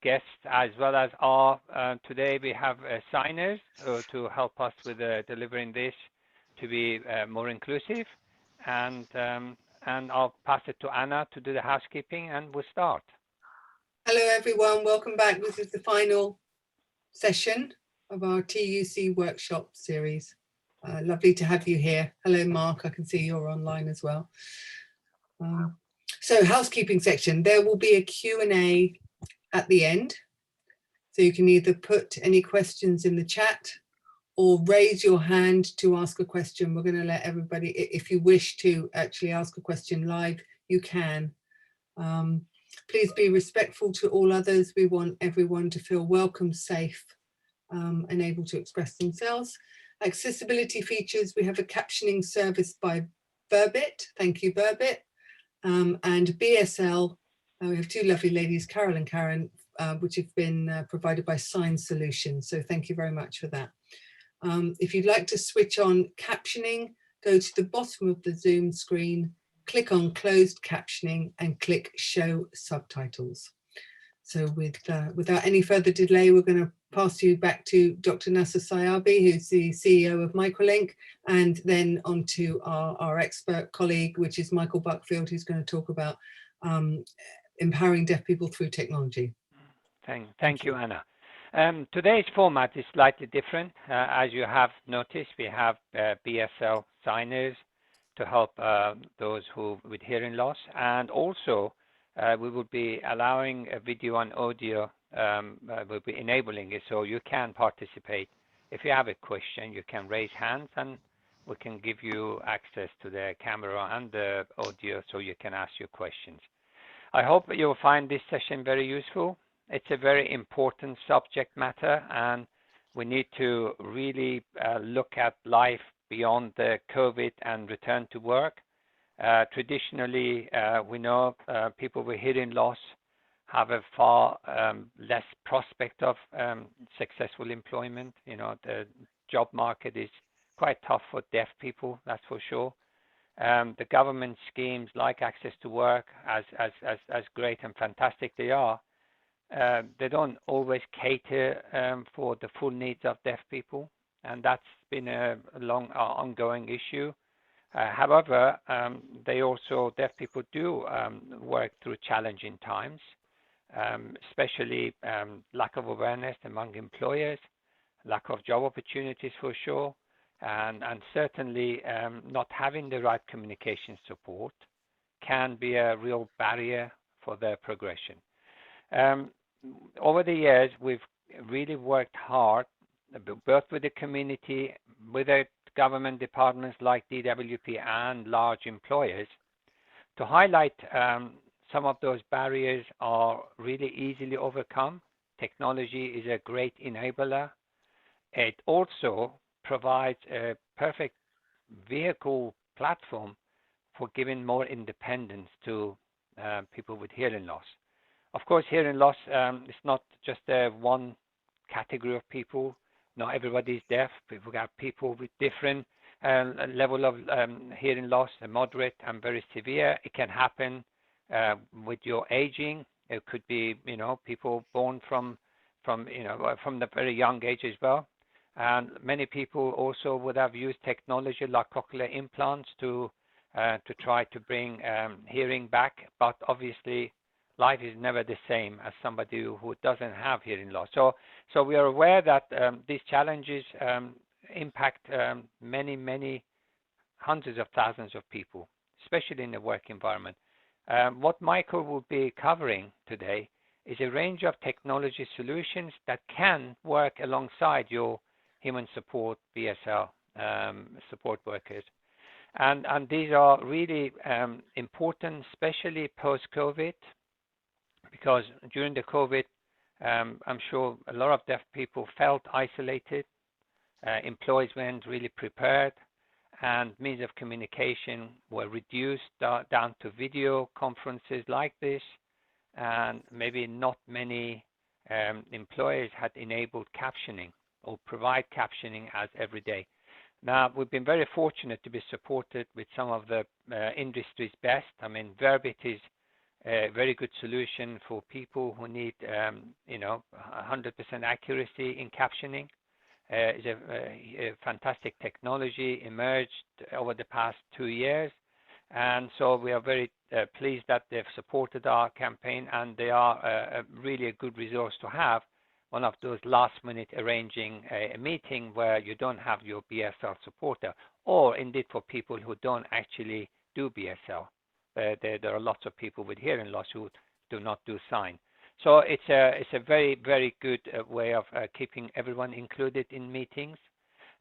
guests as well as our, today we have signers to help us with delivering this to be more inclusive. And, um, and I'll pass it to Anna to do the housekeeping and we'll start. Hello everyone, welcome back. This is the final session of our TUC workshop series. Lovely to have you here. Hello Mark, I can see you're online as well. So housekeeping section, there will be a Q&A at the end. So you can either put any questions in the chat or raise your hand to ask a question. We're going to let everybody, if you wish to actually ask a question live, you can. Please be respectful to all others. We want everyone to feel welcome, safe, and able to express themselves. Accessibility features, we have a captioning service by Burbit. Thank you, Burbit. And BSL, we have two lovely ladies, Carol and Karen, which have been provided by Sign Solutions. So thank you very much for that. If you'd like to switch on captioning, go to the bottom of the Zoom screen, click on closed captioning and click show subtitles. So without any further delay, we're going to pass you back to Dr. Nasser Sayabi, who's the CEO of Microlink, and then on to our expert colleague, which is Michael Buckfield, who's going to talk about empowering deaf people through technology. Thank you, Anna. Today's format is slightly different. As you have noticed, we have BSL signers to help those who with hearing loss, and also we will be allowing a video and audio. We'll be enabling it so you can participate. If you have a question, you can raise hands and we can give you access to the camera and the audio so you can ask your questions. I hope you'll find this session very useful. It's a very important subject matter, and we need to really look at life beyond the COVID and return to work. Traditionally, we know people with hearing loss have a far less prospect of successful employment. You know, the job market is quite tough for deaf people, that's for sure. The government schemes like Access to Work, as great and fantastic they are, they don't always cater for the full needs of deaf people, and that's been a long ongoing issue. However, deaf people do work through challenging times, especially lack of awareness among employers, lack of job opportunities for sure, and certainly not having the right communication support can be a real barrier for their progression. Over the years, we've really worked hard, both with the community, with the government departments like DWP and large employers, to highlight some of those barriers are really easily overcome. Technology is a great enabler. It also provides a perfect vehicle platform for giving more independence to people with hearing loss. Of course, hearing loss is not just one category of people. Not everybody is deaf. We've got people with different level of hearing loss, moderate and very severe. It can happen with your aging. It could be, people born from the very young age as well. And many people also would have used technology like cochlear implants to try to bring hearing back. But obviously, life is never the same as somebody who doesn't have hearing loss. So we are aware that these challenges impact many hundreds of thousands of people, especially in the work environment. What Michael will be covering today is a range of technology solutions that can work alongside your human support, BSL support workers. And these are really important, especially post-COVID, because during the COVID, I'm sure a lot of deaf people felt isolated. Employees weren't really prepared, and means of communication were reduced down to video conferences like this, and maybe not many employers had enabled captioning or provide captioning as every day. Now, we've been very fortunate to be supported with some of the industry's best. I mean, Verbit is a very good solution for people who need, 100% accuracy in captioning. It's a fantastic technology emerged over the past 2 years. And so we are very pleased that they've supported our campaign, and they are really a good resource to have. One of those last minute arranging a meeting where you don't have your BSL supporter, or indeed for people who don't actually do BSL. There are lots of people with hearing loss who do not do sign. So it's a very, very good way of keeping everyone included in meetings.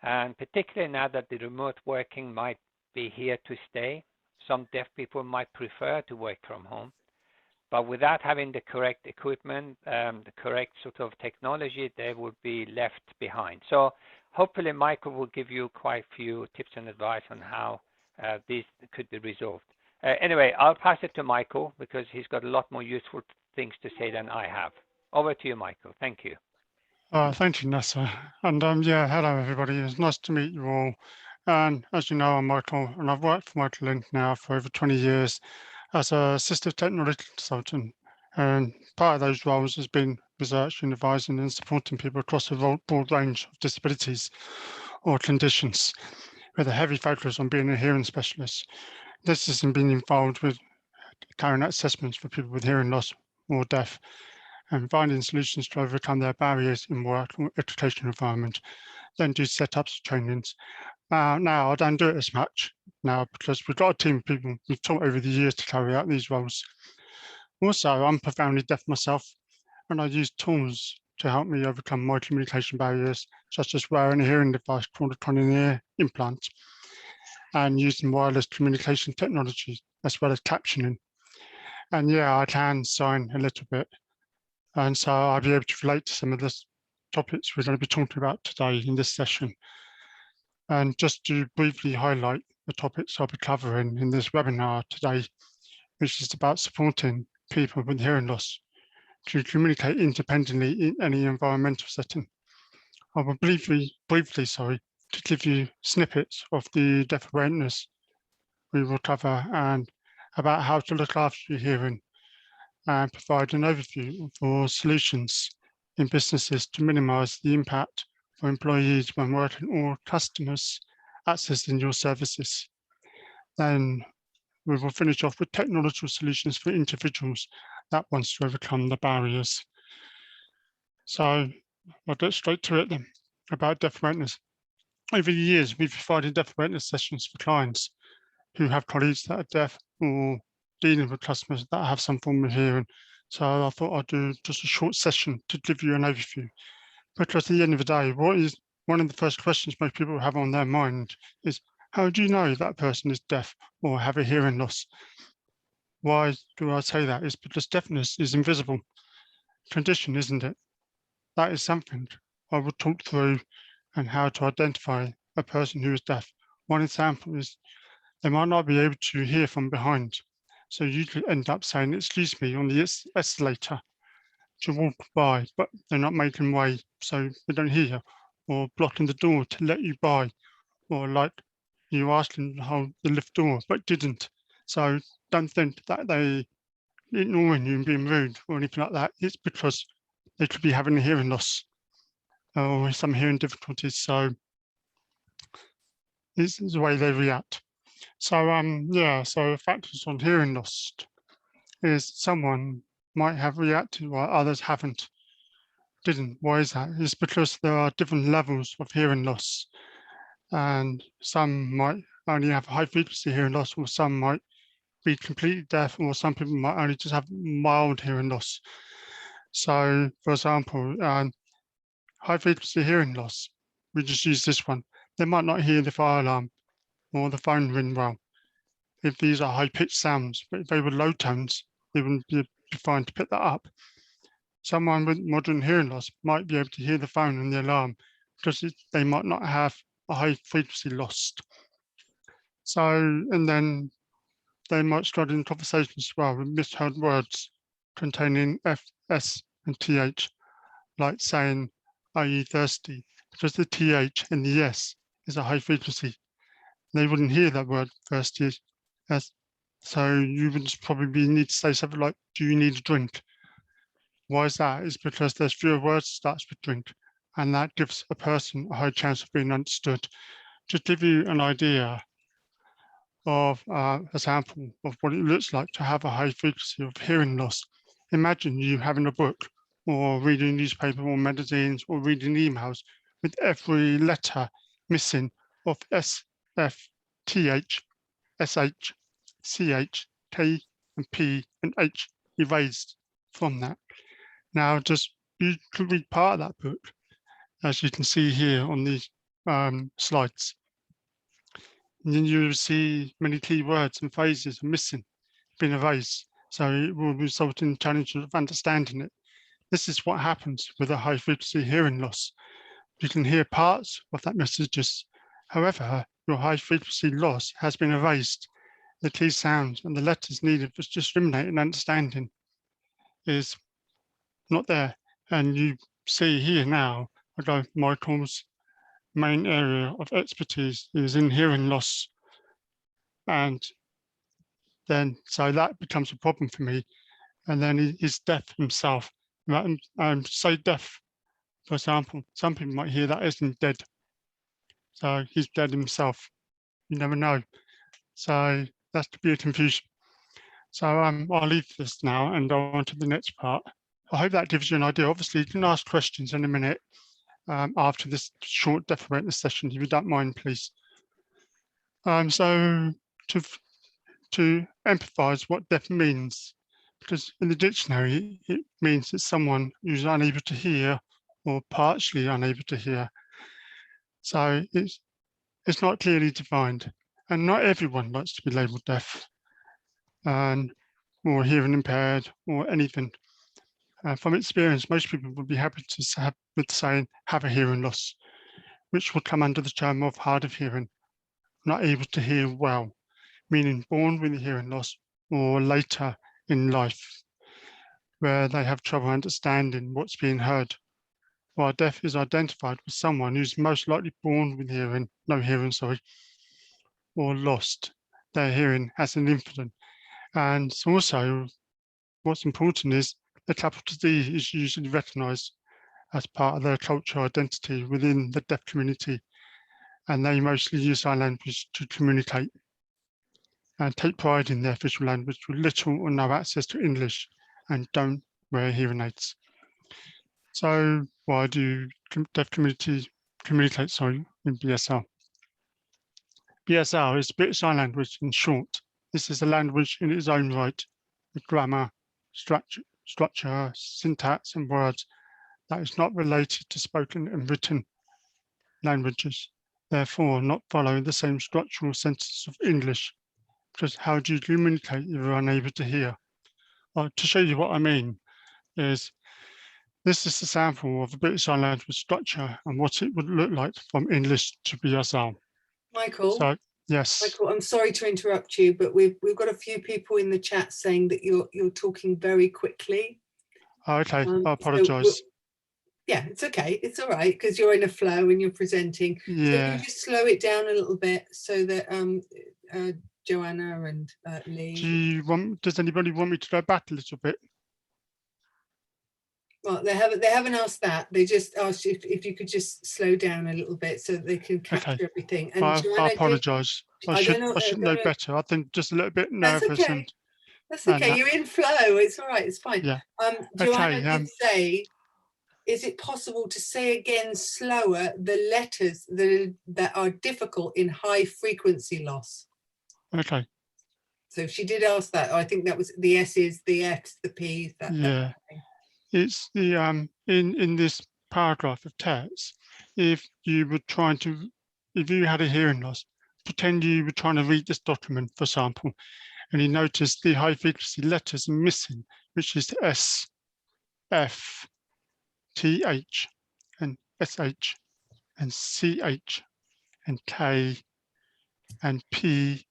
And particularly now that the remote working might be here to stay, some deaf people might prefer to work from home. But without having the correct equipment, the correct sort of technology, they would be left behind. So hopefully Michael will give you quite a few tips and advice on how this could be resolved. Anyway, I'll pass it to Michael because he's got a lot more useful things to say than I have. Over to you, Michael. Thank you. Thank you, Nessa. And yeah, hello everybody. It's nice to meet you all. And as you know, I'm Michael, and I've worked for Michael Lind now for over 20 years as a assistive technology consultant. And part of those roles has been researching, advising, and supporting people across a broad range of disabilities or conditions, with a heavy focus on being a hearing specialist. This has been involved with carrying out assessments for people with hearing loss or deaf, and finding solutions to overcome their barriers in work or education environment, then do setups, trainings. Now I don't do it as much now because we've got a team of people we've taught over the years to carry out these roles. Also, I'm profoundly deaf myself, and I use tools to help me overcome my communication barriers, such as wearing a hearing device called a cochlear implant, and using wireless communication technology, as well as captioning. And yeah, I can sign a little bit. And so I'll be able to relate to some of the topics we're going to be talking about today in this session. And just to briefly highlight the topics I'll be covering in this webinar today, which is about supporting people with hearing loss to communicate independently in any environmental setting. I will briefly, to give you snippets of the deaf awareness we will cover, and about how to look after your hearing, and provide an overview for solutions in businesses to minimize the impact for employees when working or customers accessing your services. Then we will finish off with technological solutions for individuals that wants to overcome the barriers. So I'll get straight to it then, about deaf awareness. Over the years, we've provided deaf awareness sessions for clients who have colleagues that are deaf, or dealing with customers that have some form of hearing. So I thought I'd do just a short session to give you an overview. Because at the end of the day, one of the first questions most people have on their mind is, how do you know that person is deaf or have a hearing loss? Why do I say that? It's because deafness is invisible condition, isn't it? That is something I will talk through, and how to identify a person who is deaf. One example is they might not be able to hear from behind. So you could end up saying, excuse me, on the escalator to walk by, but they're not making way, so they don't hear, or blocking the door to let you by, or like you asking to hold the lift door, but didn't. So don't think that they ignoring you and being rude or anything like that. It's because they could be having a hearing loss or some hearing difficulties. So this is the way they react. So yeah, so factors on hearing loss is someone might have reacted while others didn't. Why is that? It's because there are different levels of hearing loss, and some might only have high frequency hearing loss, or some might be completely deaf, or some people might only just have mild hearing loss. So for example, high frequency hearing loss, we just use this one. They might not hear the fire alarm or the phone ring well if these are high pitched sounds, but if they were low tones, they wouldn't be fine to pick that up. Someone with moderate hearing loss might be able to hear the phone and the alarm because they might not have a high frequency lost. So, and then they might struggle in conversations as well with misheard words containing F, S, and TH, like saying, "Are you thirsty?" Because the TH and the S is a high frequency. They wouldn't hear that word thirsty as So you would probably need to say something like, do you need a drink? Why is that? It's because there's fewer words that starts with drink, and that gives a person a high chance of being understood. To give you an idea of a sample of what it looks like to have a high frequency of hearing loss, imagine you having a book or reading a newspaper or magazines or reading emails with every letter missing of S, F, TH, SH, CH, K, and P, and H erased from that. Now, just you could read part of that book, as you can see here on these slides. And then you will see many key words and phrases are missing, being erased. So it will result in challenges of understanding it. This is what happens with a high frequency hearing loss. You can hear parts of that messages. However, your high frequency loss has been erased. The key sounds and the letters needed for discriminating and understanding is not there. And you see here now, although Michael's main area of expertise is in hearing loss. And then, so that becomes a problem for me. And then he's deaf himself. Say deaf, for example, some people might hear that isn't dead. So he's dead himself. You never know. So that's to be a confusion. So I'll leave this now and go on to the next part. I hope that gives you an idea. Obviously, you can ask questions in a minute after this short deaf awareness session, if you don't mind, please. So to emphasize what deaf means, because in the dictionary, it means it's someone who's unable to hear or partially unable to hear. So it's not clearly defined, and not everyone likes to be labeled deaf or hearing impaired or anything. From experience, most people would be happy to have with saying have a hearing loss, which would come under the term of hard of hearing, not able to hear well, meaning born with a hearing loss or later in life, where they have trouble understanding what's being heard. While deaf is identified with someone who's most likely born with no hearing, or lost their hearing as an infant. And also, what's important is the capital D is usually recognised as part of their cultural identity within the deaf community, and they mostly use sign language to communicate and take pride in their official language with little or no access to English and don't wear hearing aids. So why do deaf communities communicate, in BSL? BSL is British Sign Language in short. This is a language in its own right, with grammar, structure, syntax, and words that is not related to spoken and written languages, therefore not following the same structural sentences of English. Because how do you communicate if you're unable to hear? To show you what I mean is, this is a sample of the British Sign Language structure and what it would look like from English to BSL. Michael, So, yes. Michael, I'm sorry to interrupt you, but we've got a few people in the chat saying that you're talking very quickly. Okay, I apologise. So yeah, it's okay. It's all right because you're in a flow and you're presenting. Yeah. So you just slow it down a little bit so that Joanna and Lee. Does anybody want me to go back a little bit? Well, they haven't asked that. They just asked if you could just slow down a little bit so that they can capture everything. And I apologise. I should know better. I think just a little bit nervous. That's okay. That's okay. You're in flow. It's all right. It's fine. Yeah. Joanna did say, is it possible to say again slower the letters that are difficult in high frequency loss? Okay. So she did ask that. I think that was the S's, the F's, the P's. That kind of thing. It's the in this paragraph of text, if you had a hearing loss, pretend you were trying to read this document, for example, and you notice the high frequency letters are missing, which is S, F, TH, and SH, and CH, and K, and P,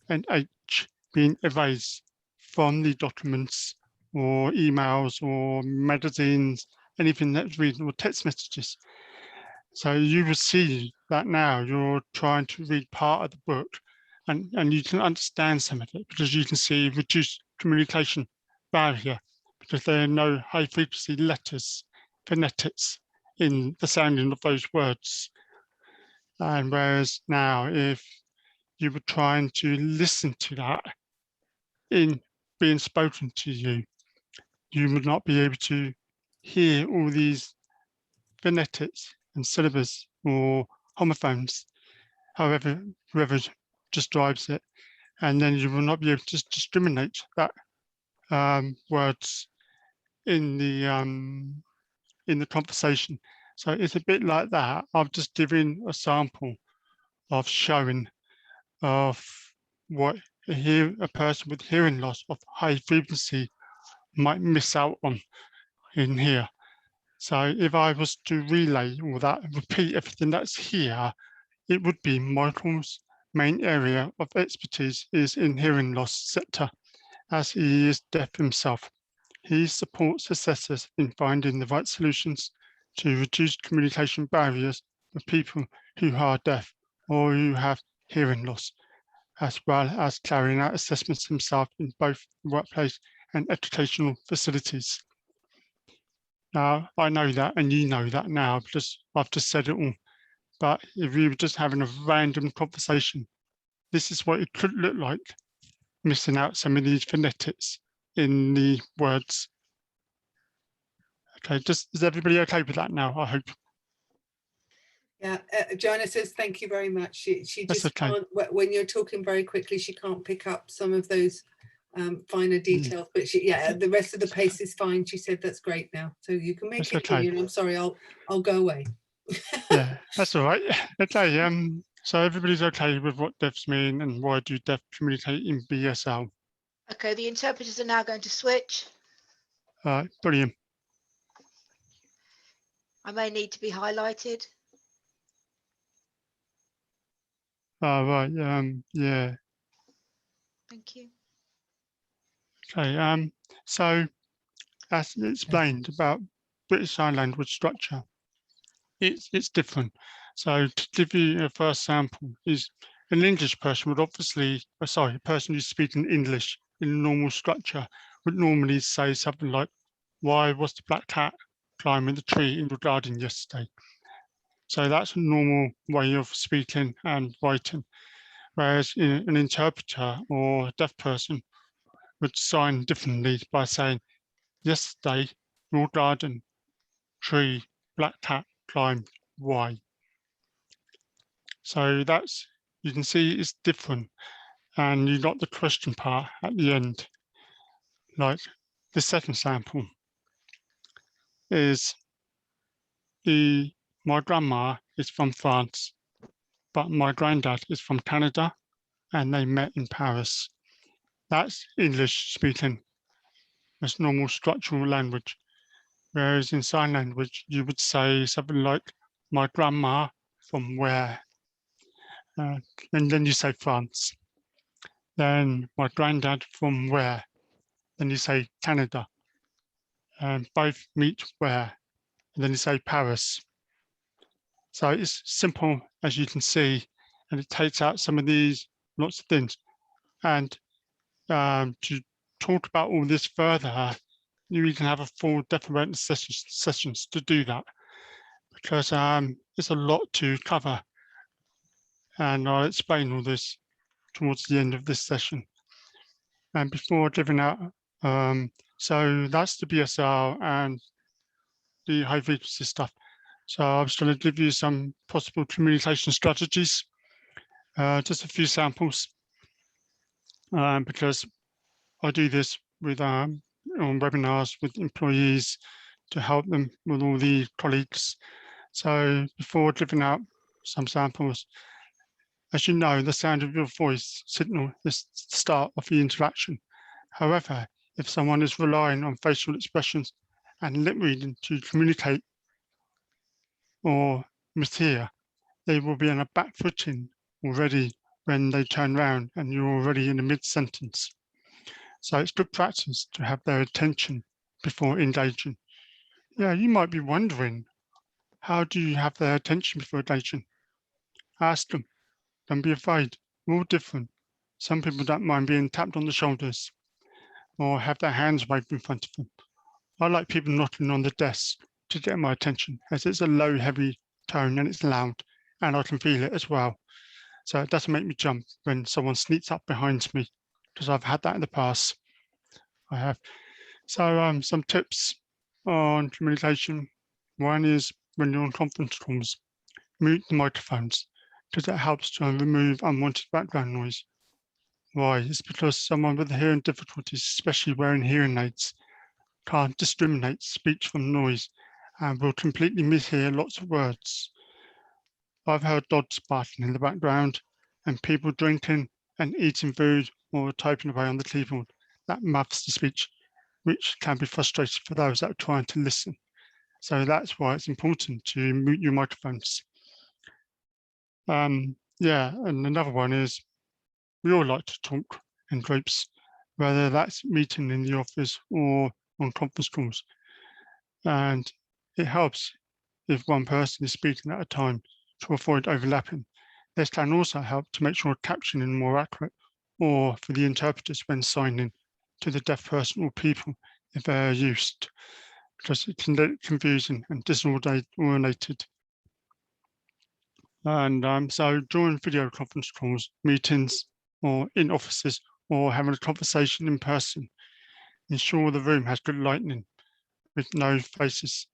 and H being erased from the documents or emails or magazines, anything that's readable, text messages. So you will see that now you're trying to read part of the book and you can understand some of it because you can see reduced communication barrier because there are no high frequency letters, phonetics in the sounding of those words. And whereas now, if you were trying to listen to that in being spoken to you, you would not be able to hear all these phonetics and syllables or homophones, however, whoever just drives it, and then you will not be able to discriminate that words in the conversation. So it's a bit like that. I've just given a sample of showing of what a person with hearing loss of high frequency might miss out on in here. So if I was to relay all that, repeat everything that's here, it would be Michael's main area of expertise is in hearing loss sector, as he is deaf himself. He supports assessors in finding the right solutions to reduce communication barriers for people who are deaf or who have hearing loss, as well as carrying out assessments himself in both the workplace and educational facilities. Now, I know that, and you know that now, because I've just said it all. But if we were just having a random conversation, this is what it could look like, missing out some of these phonetics in the words. Okay, is everybody okay with that now? I hope. Yeah, Joanna says thank you very much. She That's just okay. can't, when you're talking very quickly, she can't pick up some of those finer details, but yeah, the rest of the pace is fine. She said that's great now, so you can make That's it continue. I'm sorry, I'll go away. Yeah, that's all right. Okay, so everybody's okay with what deafs mean and why do deaf communicate in BSL? Okay, the interpreters are now going to switch. Brilliant. I may need to be highlighted. Right, yeah. Thank you. Okay, so as explained about British Sign Language structure, it's different. So to give you a first sample is an English person would obviously, a person who's speaking English in a normal structure would normally say something like, why was the black cat climbing the tree in the garden yesterday? So that's a normal way of speaking and writing. Whereas an interpreter or a deaf person would sign differently by saying, yesterday, your garden tree, black cat climbed Y. So that's, you can see it's different. And you got the question part at the end. Like the second sample is my grandma is from France, but my granddad is from Canada and they met in Paris. That's English speaking. That's normal structural language. Whereas in sign language, you would say something like, my grandma from where? And then you say France. Then my granddad from where? Then you say Canada. And both meet where? And then you say Paris. So it's simple, as you can see, and it takes out some of these lots of things. And to talk about all this further, you can have a full deaf awareness sessions to do that, because it's a lot to cover. And I'll explain all this towards the end of this session. And before giving out, so that's the BSL and the high frequency stuff. So I was going to give you some possible communication strategies, just a few samples, because I do this with on webinars with employees to help them with all the colleagues. So before giving out some samples, as you know, the sound of your voice signal is the start of the interaction. However, if someone is relying on facial expressions and lip reading to communicate or mishear, they will be on a back footing already when they turn around and you're already in the mid-sentence. So it's good practice to have their attention before engaging. Yeah, you might be wondering, how do you have their attention before engaging? Ask them, don't be afraid, we're all different. Some people don't mind being tapped on the shoulders or have their hands waved in front of them. I like people knocking on the desk to get my attention, as it's a low, heavy tone and it's loud, and I can feel it as well. So it doesn't make me jump when someone sneaks up behind me, because I've had that in the past. I have. So some tips on communication. One is when you're on conference calls, mute the microphones, because it helps to remove unwanted background noise. Why? It's because someone with hearing difficulties, especially wearing hearing aids, can't discriminate speech from noise and will completely mishear lots of words. I've heard dogs barking in the background and people drinking and eating food or typing away on the keyboard. That muffs the speech, which can be frustrating for those that are trying to listen. So that's why it's important to mute your microphones. Yeah, and another one is we all like to talk in groups, whether that's meeting in the office or on conference calls. And it helps if one person is speaking at a time to avoid overlapping. This can also help to make sure captioning is more accurate, or for the interpreters when signing to the deaf person or people if they're used, because it can get confusing and disorientated. And so during video conference calls, meetings, or in offices, or having a conversation in person, ensure the room has good lighting with no faces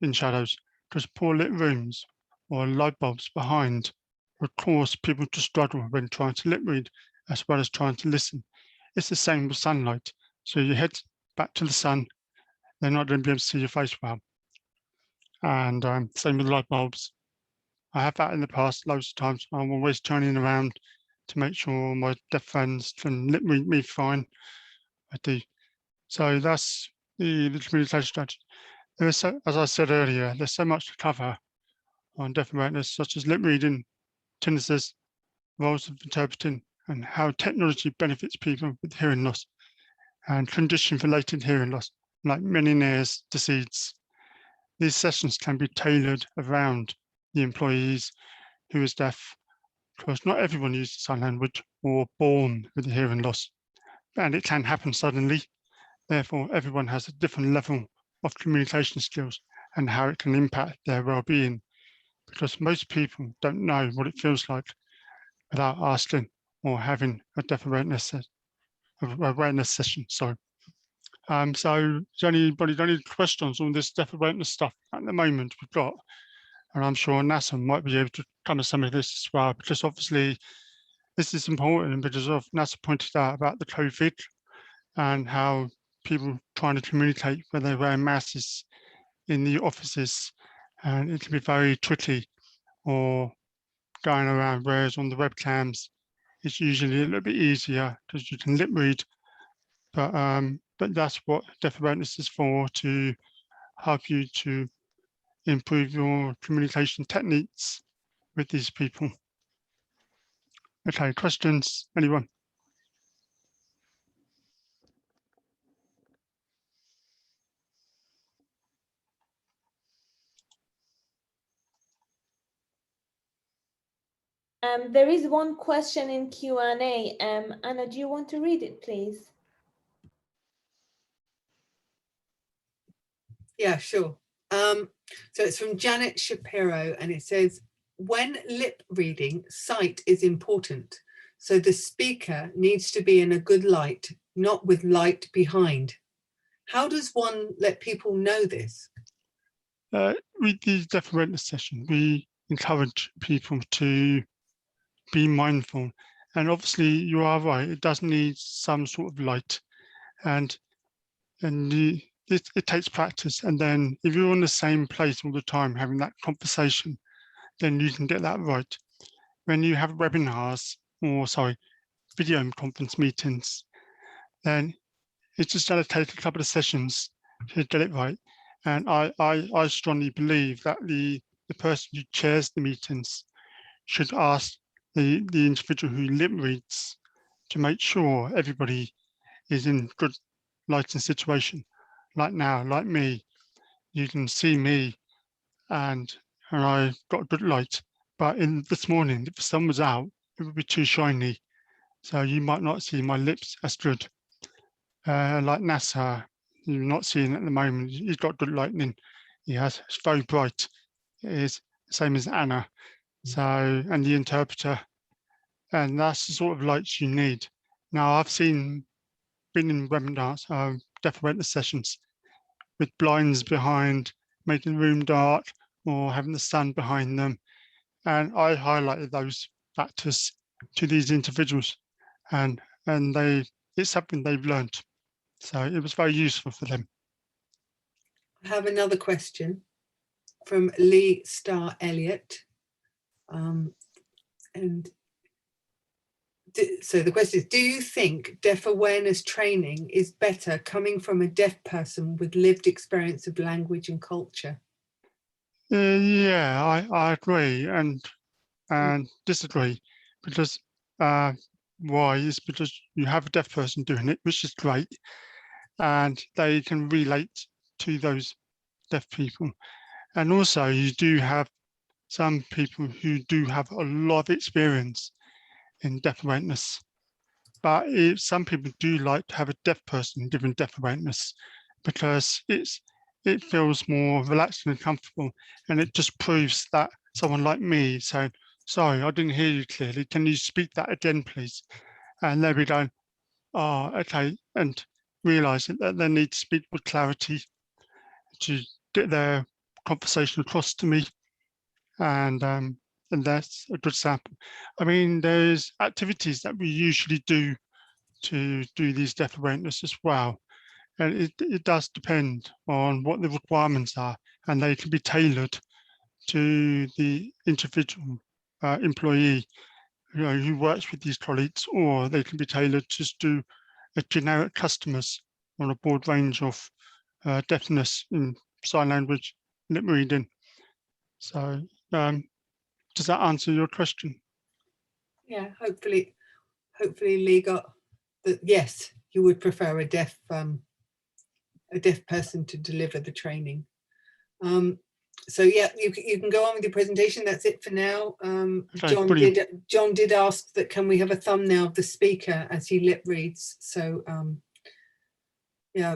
in shadows, because poor lit rooms or light bulbs behind would cause people to struggle when trying to lip read as well as trying to listen. It's the same with sunlight. So you head back to the sun, they're not going to be able to see your face well. And same with light bulbs. I have that in the past loads of times. I'm always turning around to make sure my deaf friends can lip read me fine. I do. So that's the communication strategy. As I said earlier, there's so much to cover on deaf awareness, such as lip reading, tinnitus, roles of interpreting, and how technology benefits people with hearing loss and condition-related hearing loss, like Meniere's disease. These sessions can be tailored around the employees who is deaf, because not everyone uses sign language or born with hearing loss, and it can happen suddenly. Therefore, everyone has a different level of communication skills and how it can impact their well-being, because most people don't know what it feels like without asking or having a deaf awareness session. Sorry. So does anybody got any questions on this deaf awareness stuff at the moment we've got? And I'm sure NASA might be able to cover some of this as well, because obviously this is important because of NASA pointed out about the COVID and how people trying to communicate when they wear masks in the offices, and it can be very tricky or going around, whereas on the webcams, it's usually a little bit easier because you can lip read. But that's what deaf awareness is for, to help you to improve your communication techniques with these people. Okay, questions, anyone? There is one question in Q&A. Anna, do you want to read it, please? Yeah, sure. So it's from Janet Shapiro, and it says, when lip reading, sight is important. So the speaker needs to be in a good light, not with light behind. How does one let people know this? With the deaf awareness session, we encourage people to be mindful. And obviously you are right, it does need some sort of light, and it takes practice. And then if you're in the same place all the time having that conversation, then you can get that right. When you have webinars, or sorry, video conference meetings, then it's just going to take a couple of sessions to get it right. And I strongly believe that the person who chairs the meetings should ask the individual who lip reads to make sure everybody is in good lighting situation. Like now, like me, you can see me and I've got good light. But in this morning, if the sun was out, it would be too shiny So you might not see my lips as good. Like NASA, you're not seeing at the moment. He's got good lightning. It's very bright. It is the same as Anna. So, and the interpreter, and that's the sort of lights you need. Now, I've been in webinars, deaf awareness sessions with blinds behind, making the room dark, or having the sun behind them. And I highlighted those factors to these individuals, and it's something they've learned. So it was very useful for them. I have another question from Lee Starr Elliott. So the question is, do you think deaf awareness training is better coming from a deaf person with lived experience of language and culture? Yeah, I agree and disagree, because why is because you have a deaf person doing it, which is great, and they can relate to those deaf people. And also you do have some people who do have a lot of experience in deaf awareness, but some people do like to have a deaf person giving deaf awareness, because it feels more relaxed and comfortable, and it just proves that someone like me saying, sorry, I didn't hear you clearly, can you speak that again, please? And they'll be going, oh, okay, and realizing that they need to speak with clarity to get their conversation across to me. And that's a good sample. I mean, there's activities that we usually do to do these deaf awareness as well. And it does depend on what the requirements are, and they can be tailored to the individual employee who works with these colleagues, or they can be tailored just to generic customers on a broad range of deafness in sign language, lip reading. So does that answer your question? Yeah, hopefully Lee got that. Yes, you would prefer a deaf person to deliver the training. So yeah, you can go on with your presentation. That's it for now. Okay, John did ask that can we have a thumbnail of the speaker as he lip reads. So yeah.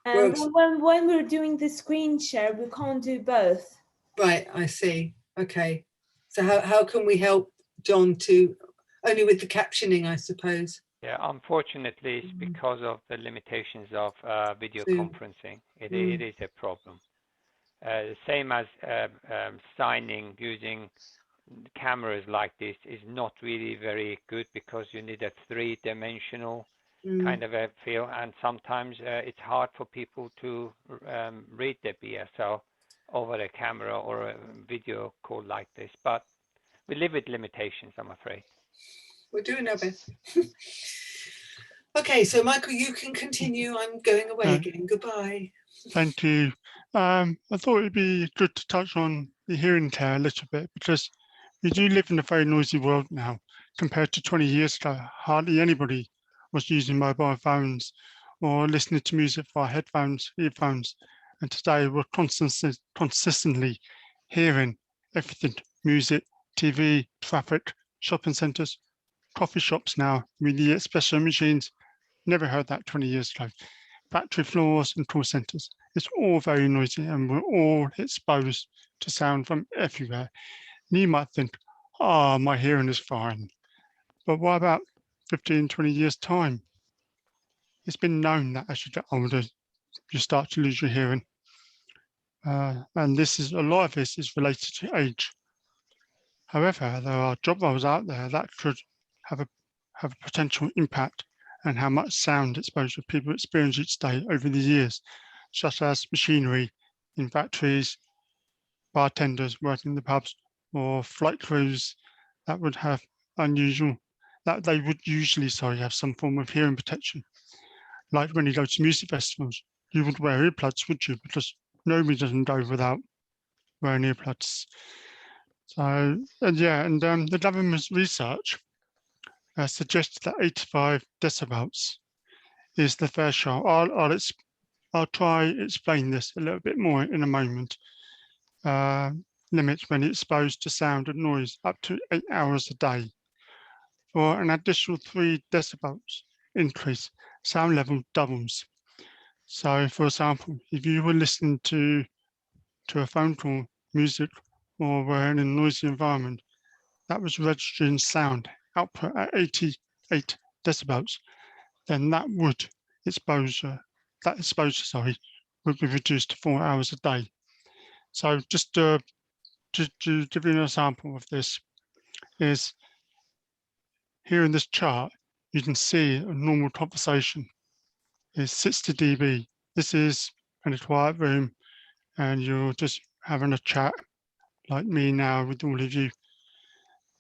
When we're doing the screen share, we can't do both. Right, I see. Okay. So how can we help John to, only with the captioning, I suppose? Yeah, unfortunately, it's because of the limitations of video conferencing. It is a problem. Same as signing using cameras like this is not really very good, because you need a three-dimensional kind of a feel, and sometimes it's hard for people to read the BSL over a camera or a video call like this. But we live with limitations, I'm afraid. We're doing our best. Okay, so Michael, you can continue. I'm going away again. Goodbye. Thank you. I thought it'd be good to touch on the hearing care a little bit, because we do live in a very noisy world now. Compared to 20 years ago, hardly anybody was using mobile phones or listening to music via headphones, earphones. And today we're consistently hearing everything: music, TV, traffic, shopping centres, coffee shops now with the espresso machines. Never heard that 20 years ago. Factory floors and call centres. It's all very noisy, and we're all exposed to sound from everywhere. And you might think, oh, my hearing is fine. But what about 15, 20 years' time? It's been known that as you get older, you start to lose your hearing. And a lot of this is related to age. However, there are job roles out there that could have a potential impact on how much sound exposure people experience each day over the years, such as machinery in factories, bartenders working in the pubs, or flight crews that would have they would usually have some form of hearing protection. Like when you go to music festivals, you would wear earplugs, would you? Because nobody doesn't go without wearing earplugs. So, the government's research suggests that 85 decibels is the threshold. I'll try explain this a little bit more in a moment. Limits when exposed to sound and noise up to 8 hours a day. For an additional 3 decibels increase, sound level doubles. So, for example, if you were listening to a phone call, music, or were in a noisy environment, that was registering sound output at 88 decibels, then that exposure would be reduced to 4 hours a day. So just to give you an example of this is here in this chart, you can see a normal conversation is 60 dB. This is in a quiet room and you're just having a chat like me now with all of you.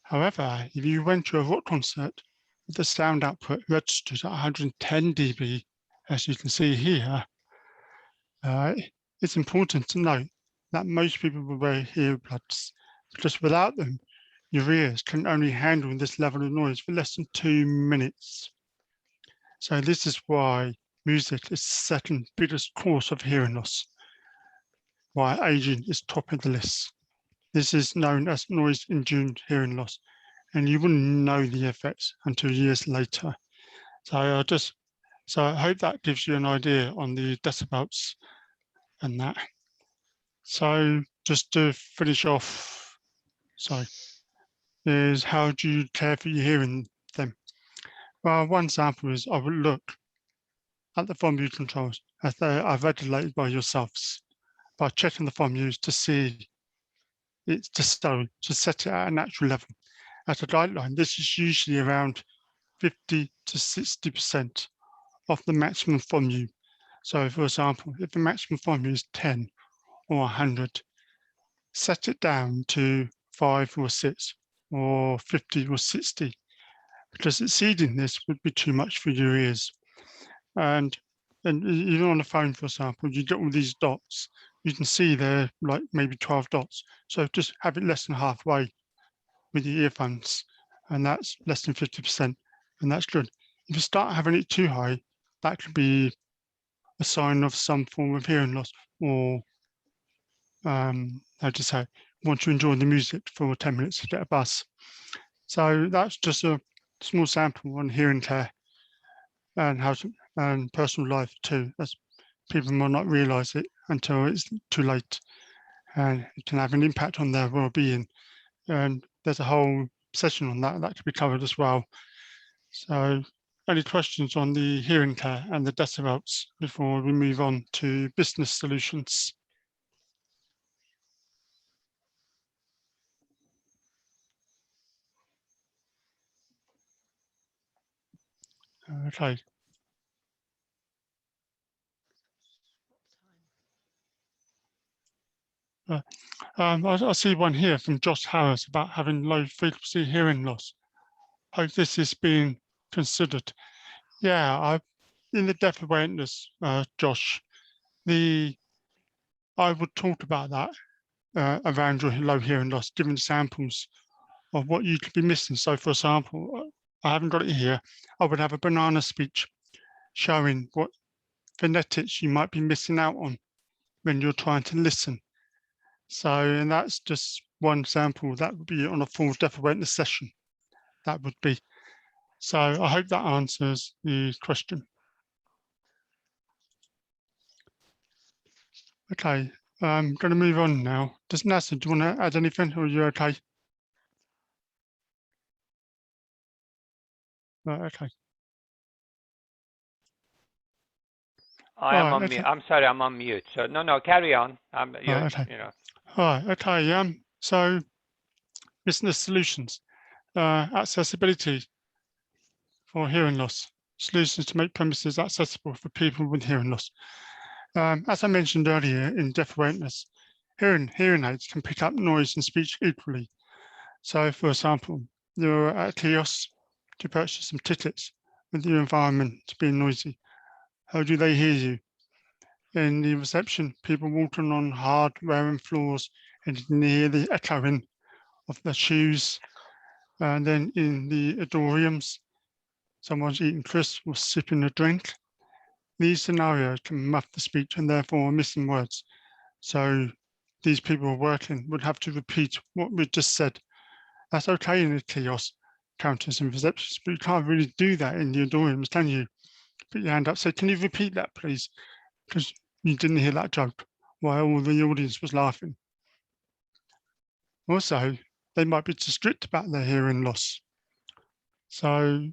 However, if you went to a rock concert, the sound output registers at 110 dB, as you can see here. It's important to note that most people will wear earbuds because without them, your ears can only handle this level of noise for less than 2 minutes. So this is why music is the second biggest cause of hearing loss, why aging is topping the list. This is known as noise-induced hearing loss, and you wouldn't know the effects until years later. So I hope that gives you an idea on the decibels and that. So just to finish off, is how do you care for your hearing them? Well, one example is I would look at the volume controls as they are regulated by yourselves by checking the volumes to see it's just to set it at a natural level. As a guideline, this is usually around 50 to 60% of the maximum volume. So for example, if the maximum volume is 10 or 100, set it down to 5 or 6 or 50 or 60, because exceeding this would be too much for your ears. And even on the phone, for example, you get all these dots, you can see there like maybe 12 dots. So just have it less than halfway with your earphones, and that's less than 50%, and that's good. If you start having it too high, that could be a sign of some form of hearing loss, or how to say, want to enjoy the music for 10 minutes to get a buzz. So that's just a small sample on hearing care and and personal life too, as people might not realise it until it's too late, and it can have an impact on their well-being. And there's a whole session on that could be covered as well. So any questions on the hearing care and the decibels before we move on to business solutions? Okay. I see one here from Josh Harris about having low frequency hearing loss. Hope this is being considered. Yeah, in the deaf awareness, Josh, I would talk about that around your low hearing loss, giving examples of what you could be missing. So for example, I haven't got it here, I would have a banana speech showing what phonetics you might be missing out on when you're trying to listen. So, and that's just one example. That would be on a full deaf awareness session. That would be. So I hope that answers the question. Okay, I'm going to move on now. Does Nasser, do you want to add anything, or are you okay? Right, okay. I am on mute. I'm sorry, I'm on mute. So no, carry on. Okay. You know. All right, okay. So business solutions, accessibility for hearing loss, solutions to make premises accessible for people with hearing loss. As I mentioned earlier in deaf awareness, hearing aids can pick up noise and speech equally. So for example, you're at a kiosk to purchase some tickets with your environment being noisy. How do they hear you? In the reception, people walking on hard wearing floors, and you can hear the echoing of their shoes. And then in the auditoriums, someone's eating crisps or sipping a drink. These scenarios can muff the speech and therefore missing words. So these people working would have to repeat what we just said. That's okay in a kiosk, counters and receptions, but you can't really do that in the auditoriums, can you? Put your hand up, say, can you repeat that, please? Because you didn't hear that joke while all the audience was laughing. Also, they might be too strict about their hearing loss. So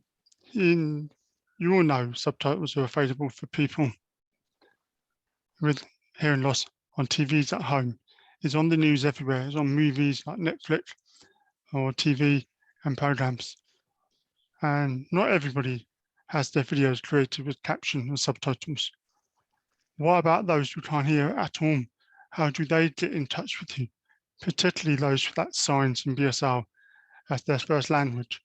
you all know subtitles are available for people with hearing loss on TVs at home. It's on the news everywhere. It's on movies like Netflix or TV and programs. And not everybody has their videos created with caption and subtitles. What about those who can't hear at all? How do they get in touch with you? Particularly those without signs and BSL as their first language.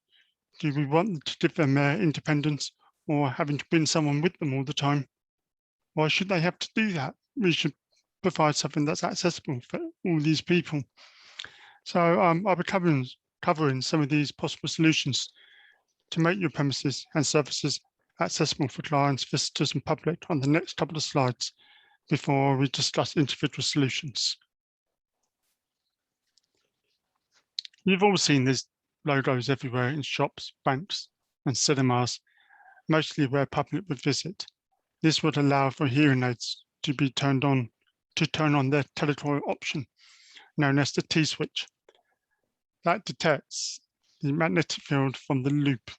Do we want to give them their independence or having to bring someone with them all the time? Why should they have to do that? We should provide something that's accessible for all these people. So I'll be covering some of these possible solutions to make your premises and services accessible for clients, visitors and public on the next couple of slides before we discuss individual solutions. You've all seen these logos everywhere in shops, banks and cinemas, mostly where public would visit. This would allow for hearing aids to be turned on, to turn on their territorial option, known as the T-switch. That detects the magnetic field from the loop,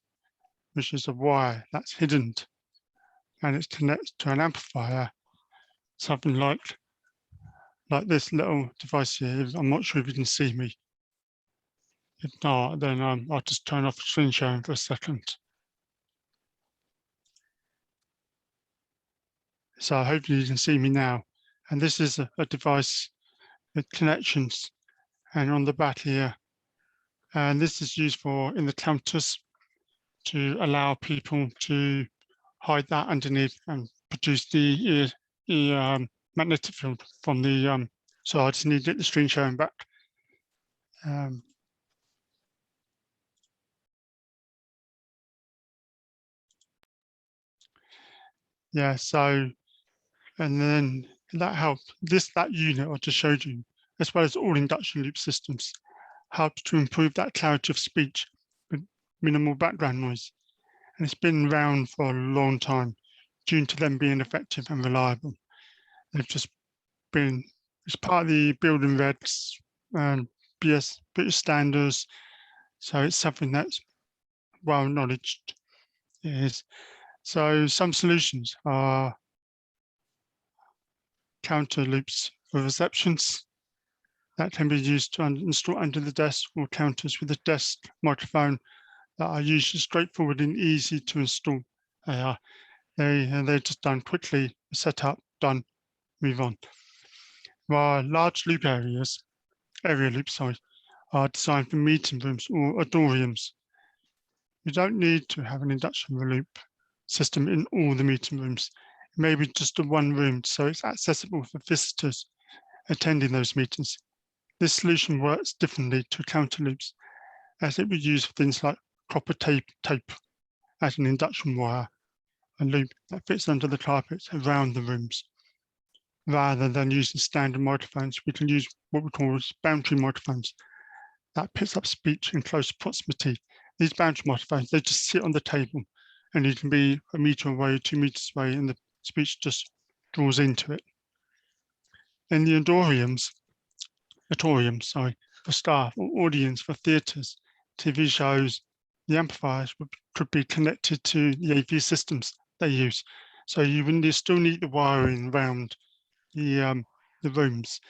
which is a wire that's hidden, and it's connected to an amplifier, something like this little device here. I'm not sure if you can see me. If not, then I'll just turn off the screen sharing for a second. So hopefully you can see me now. And this is a device with connections, and on the back here. And this is used for in the counters to allow people to hide that underneath and produce the magnetic field from the, so I just need to get the screen sharing back. Yeah, so, and then that helped, that unit I just showed you, as well as all induction loop systems, helped to improve that clarity of speech with minimal background noise. And it's been around for a long time due to them being effective and reliable. They've just been, it's part of the building regs and British standards. So it's something that's well acknowledged. It is. So some solutions are counter loops for receptions that can be used to install under the desk, or counters with a desk microphone that are usually straightforward and easy to install. They're just done quickly, set up, done, move on. While large loop area loops, are designed for meeting rooms or auditoriums. You don't need to have an induction loop system in all the meeting rooms. Maybe just the one room, so it's accessible for visitors attending those meetings. This solution works differently to counter loops, as it would use things like copper tape as an induction wire, a loop that fits under the carpet around the rooms. Rather than using standard microphones, we can use what we call boundary microphones that picks up speech in close proximity. These boundary microphones, they just sit on the table, and you can be a meter away, 2 meters away, and the speech just draws into it. In the auditoriums, for staff or audience for theatres, TV shows, the amplifiers could be connected to the AV systems they use. So you would still need the wiring around the rooms.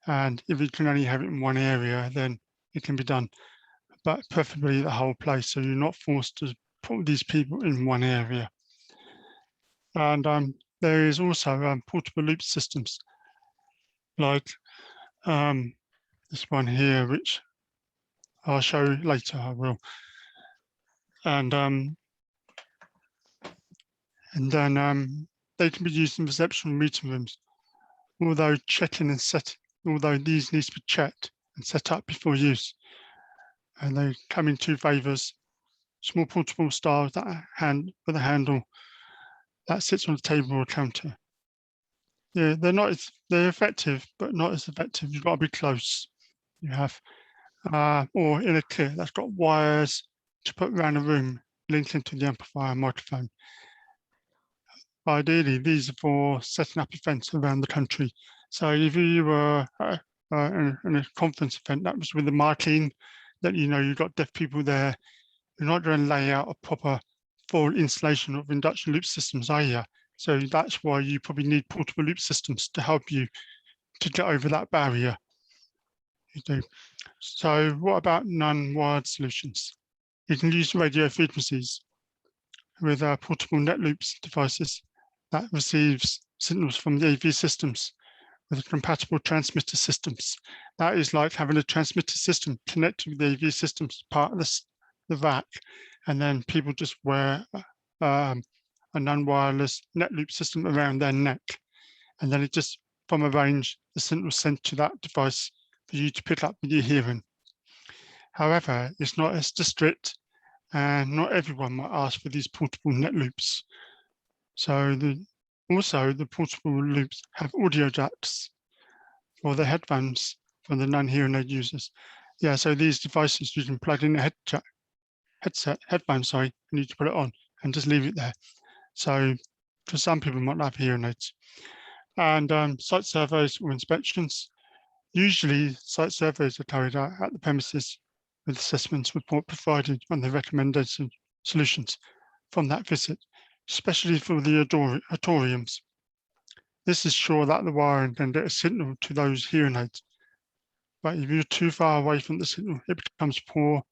And if you can only have it in one area, then it can be done, but preferably the whole place, so you're not forced to put these people in one area. And there is also portable loop systems, like this one here, which I'll show later, I will. And then they can be used in reception meeting rooms, although these need to be checked and set up before use. And they come in 2 flavors: small portable style with a handle that sits on the table or counter. Yeah, they're effective, but not as effective. You've got to be close. You have, or in a kit that's got wires, to put around a room linked into the amplifier and microphone. Ideally, these are for setting up events around the country. So if you were in a conference event that was with the marketing, that you know you've got deaf people there, you're not going to lay out a proper full installation of induction loop systems, are you? So that's why you probably need portable loop systems to help you to get over that barrier. You do. So what about non-wired solutions? You can use radio frequencies with portable net loops devices that receives signals from the AV systems with compatible transmitter systems. That is like having a transmitter system connected with the AV systems, part of the rack, and then people just wear a non-wireless net loop system around their neck. And then it just, from a range, the signal sent to that device for you to pick up with your hearing. However, it's not as strict, and not everyone might ask for these portable net loops. So also the portable loops have audio jacks for the headphones for the non-hearing aid users. Yeah, so these devices you can plug in a headphone, and you can put it on and just leave it there. So for some people might not have hearing aids. And site surveys or inspections. Usually site surveys are carried out at the premises with assessments report provided on the recommended solutions from that visit, especially for the auditoriums. This is sure that the wiring can get a signal to those hearing aids. But if you're too far away from the signal, it becomes poor,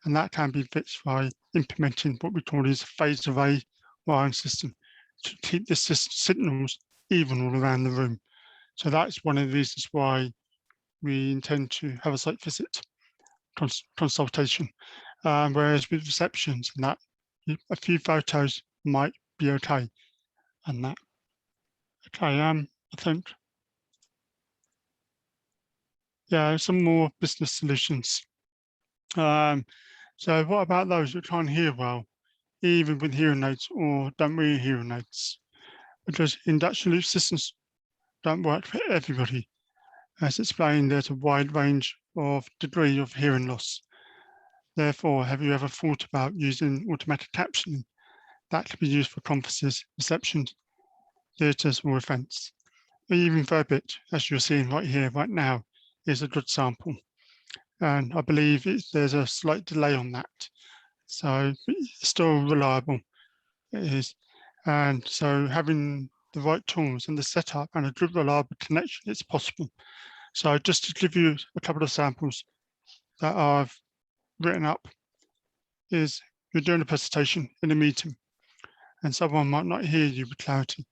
and that can be fixed by implementing what we call is a phased array wiring system to keep the signals even all around the room. So that's one of the reasons why we intend to have a site visit consultation. Whereas with receptions and that, a few photos might be okay. And that, okay, I think, yeah, some more business solutions. So what about those who can't hear well, even with hearing aids or don't wear hearing aids? Because induction loop systems don't work for everybody. As explained, there's a wide range of degree of hearing loss. Therefore, have you ever thought about using automatic captioning that can be used for conferences, receptions, theatres or events? Even Verbit, as you're seeing right here, right now, is a good sample. And I believe there's a slight delay on that. So it's still reliable, it is. And so having the right tools and the setup and a good reliable connection, it's possible. So just to give you a couple of samples that I've written up is you're doing a presentation in a meeting and someone might not hear you with clarity.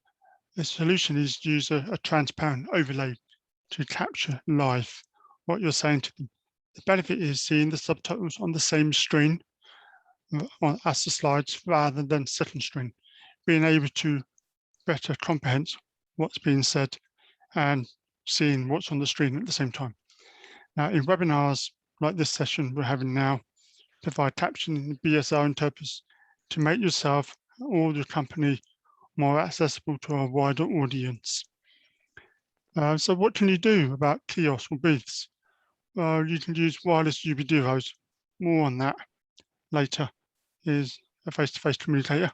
The solution is to use a transparent overlay to capture live what you're saying to them. The benefit is seeing the subtitles on the same screen as the slides rather than second screen, being able to better comprehend what's being said and seeing what's on the screen at the same time. Now, in webinars like this session we're having now, provide captioning and BSR interpreters to make yourself or your company more accessible to a wider audience. So what can you do about kiosks or booths? You can use wireless UB duos. More on that later. Is a face-to-face communicator.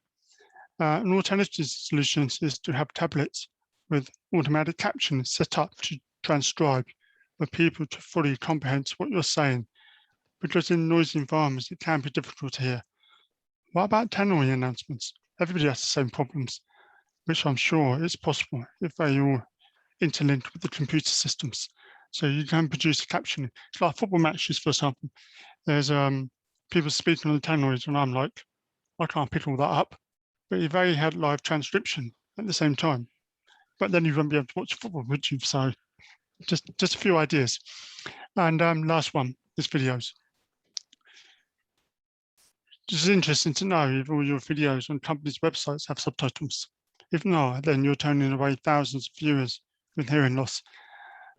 An alternative solution is to have tablets with automatic caption set up to transcribe for people to fully comprehend what you're saying, because in noisy environments, it can be difficult to hear. What about tannoy announcements? Everybody has the same problems, which I'm sure is possible if they all interlink with the computer systems. So you can produce a caption. It's like football matches, for example. There's people speaking on the tannoys, and I'm like, I can't pick all that up. But if they had live transcription at the same time, but then you wouldn't be able to watch football, would you? So just a few ideas. And last one is videos. This is interesting to know if all your videos on companies' websites have subtitles. If not, then you're turning away thousands of viewers with hearing loss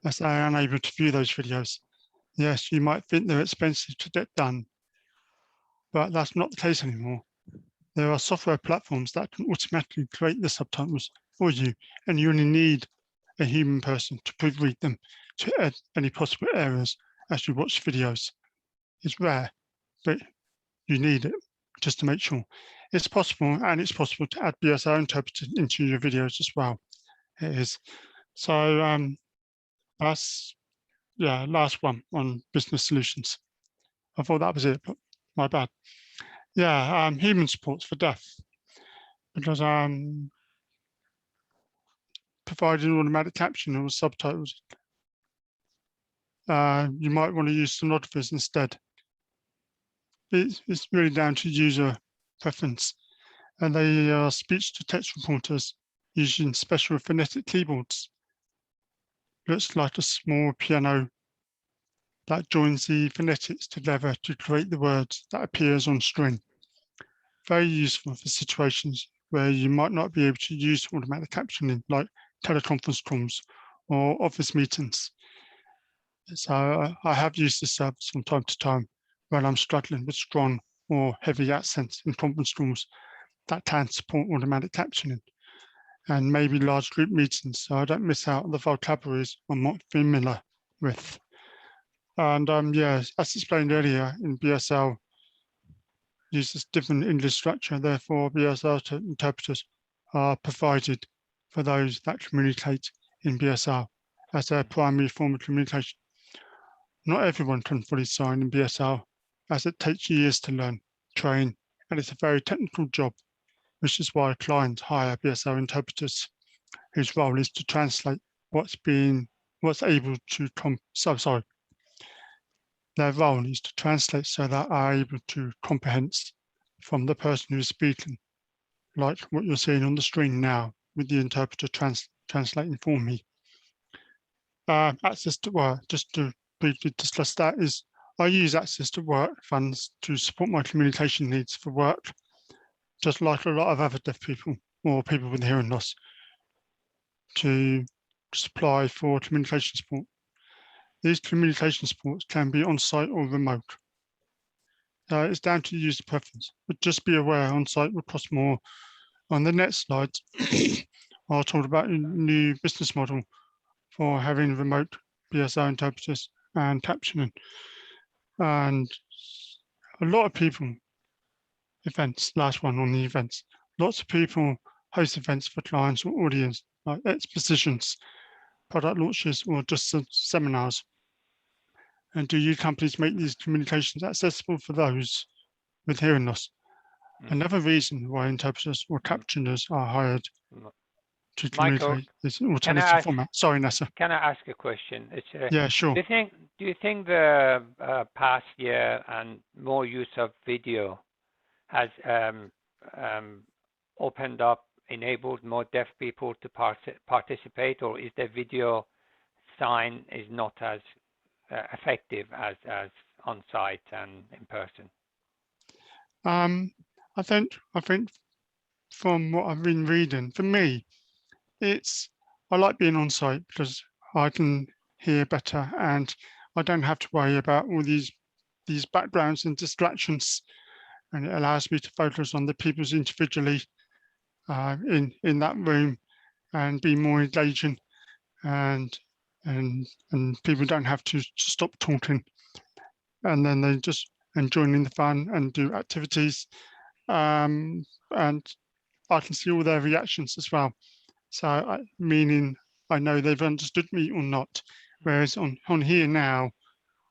as they are unable to view those videos. Yes, you might think they're expensive to get done, but that's not the case anymore. There are software platforms that can automatically create the subtitles for you, and you only need a human person to proofread them to add any possible errors as you watch videos. It's rare, but you need it, just to make sure. It's possible, and it's possible to add BSL interpreter into your videos as well. It is. So that's, yeah, last one on business solutions. I thought that was it, but my bad. Yeah, human supports for deaf, because providing automatic caption or subtitles, you might want to use sonographers instead. It's really down to user preference, and they are speech-to-text reporters using special phonetic keyboards. Looks like a small piano that joins the phonetics together to create the words that appears on screen. Very useful for situations where you might not be able to use automatic captioning, like teleconference calls or office meetings. So I have used this service from time to time when I'm struggling with strong or heavy accents in conference calls that can support automatic captioning, and maybe large group meetings, so I don't miss out on the vocabularies I'm not familiar with. And yeah, as explained earlier, in BSL uses different English structure, therefore BSL interpreters are provided for those that communicate in BSL as their primary form of communication. Not everyone can fully sign in BSL, as it takes years to learn, train, and it's a very technical job, which is why clients hire BSL interpreters whose role is to translate their role is to translate so that are able to comprehend from the person who is speaking, like what you're seeing on the screen now with the interpreter translating for me. Access to work, just to briefly discuss that, is I use access to work funds to support my communication needs for work, just like a lot of other deaf people or people with hearing loss, to supply for communication support. These communication supports can be on-site or remote. It's down to user preference, but just be aware on-site will cost more. On the next slide, I'll talk about a new business model for having remote BSL interpreters and captioning. And a lot of people, last one on the events, lots of people host events for clients or audience, like expositions, product launches, or just seminars. And do you companies make these communications accessible for those with hearing loss? Another reason why interpreters or captioners are hired to communicate is alternative format. Sorry, Nessa. Can I ask a question? Yeah, sure. Do you think the past year and more use of video has opened up, enabled more deaf people to participate, or is the video sign is not as effective as on site and in person? I think from what I've been reading, for me, I like being on site because I can hear better and I don't have to worry about all these backgrounds and distractions, and it allows me to focus on the people's individually in that room and be more engaging, and people don't have to stop talking, and then they just join the fun and do activities, and I can see all their reactions as well. So meaning I know they've understood me or not. Whereas on here now,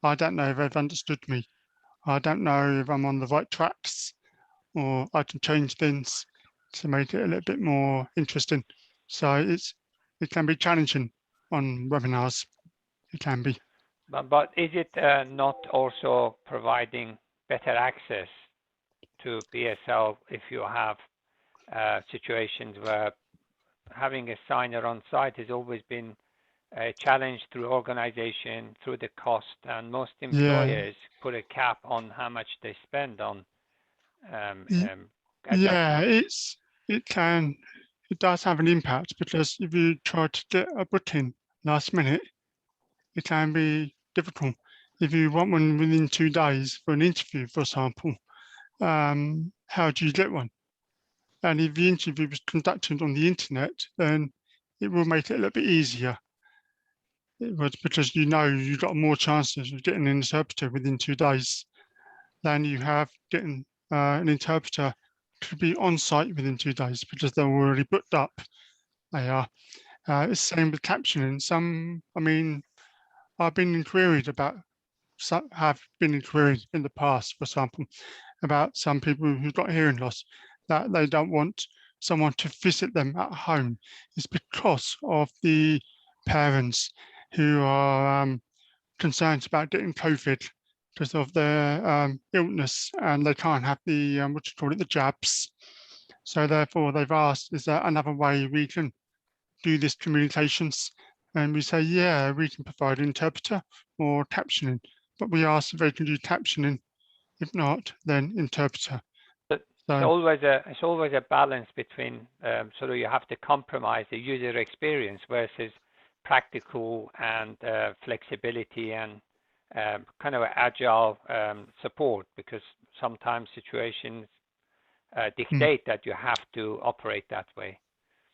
I don't know if they've understood me. I don't know if I'm on the right tracks, or I can change things to make it a little bit more interesting. So it can be challenging on webinars. It can be. But is it not also providing better access to BSL if you have situations where having a signer on site has always been a challenge through organization, through the cost, and most employers put a cap on how much they spend on yeah, it does have an impact, because if you try to get a booking last minute, it can be difficult. If you want one within 2 days for an interview, for example, how do you get one? And if the interview was conducted on the internet, then it will make it a little bit easier. It was because you've got more chances of getting an interpreter within 2 days. than you have getting an interpreter to be on site within 2 days because they're already booked up. They are. It's the same with captioning. I've been inquired about, have been inquired in the past, for example, about some people who've got hearing loss, that they don't want someone to visit them at home. It's because of the parents who are concerned about getting COVID because of their illness, and they can't have the, the jabs. So therefore they've asked, is there another way we can do this communications? And we say, yeah, we can provide an interpreter or captioning, but we ask if they can do captioning. If not, then interpreter. It's always a balance between sort of you have to compromise the user experience versus practical and flexibility and kind of agile support, because sometimes situations dictate that you have to operate that way.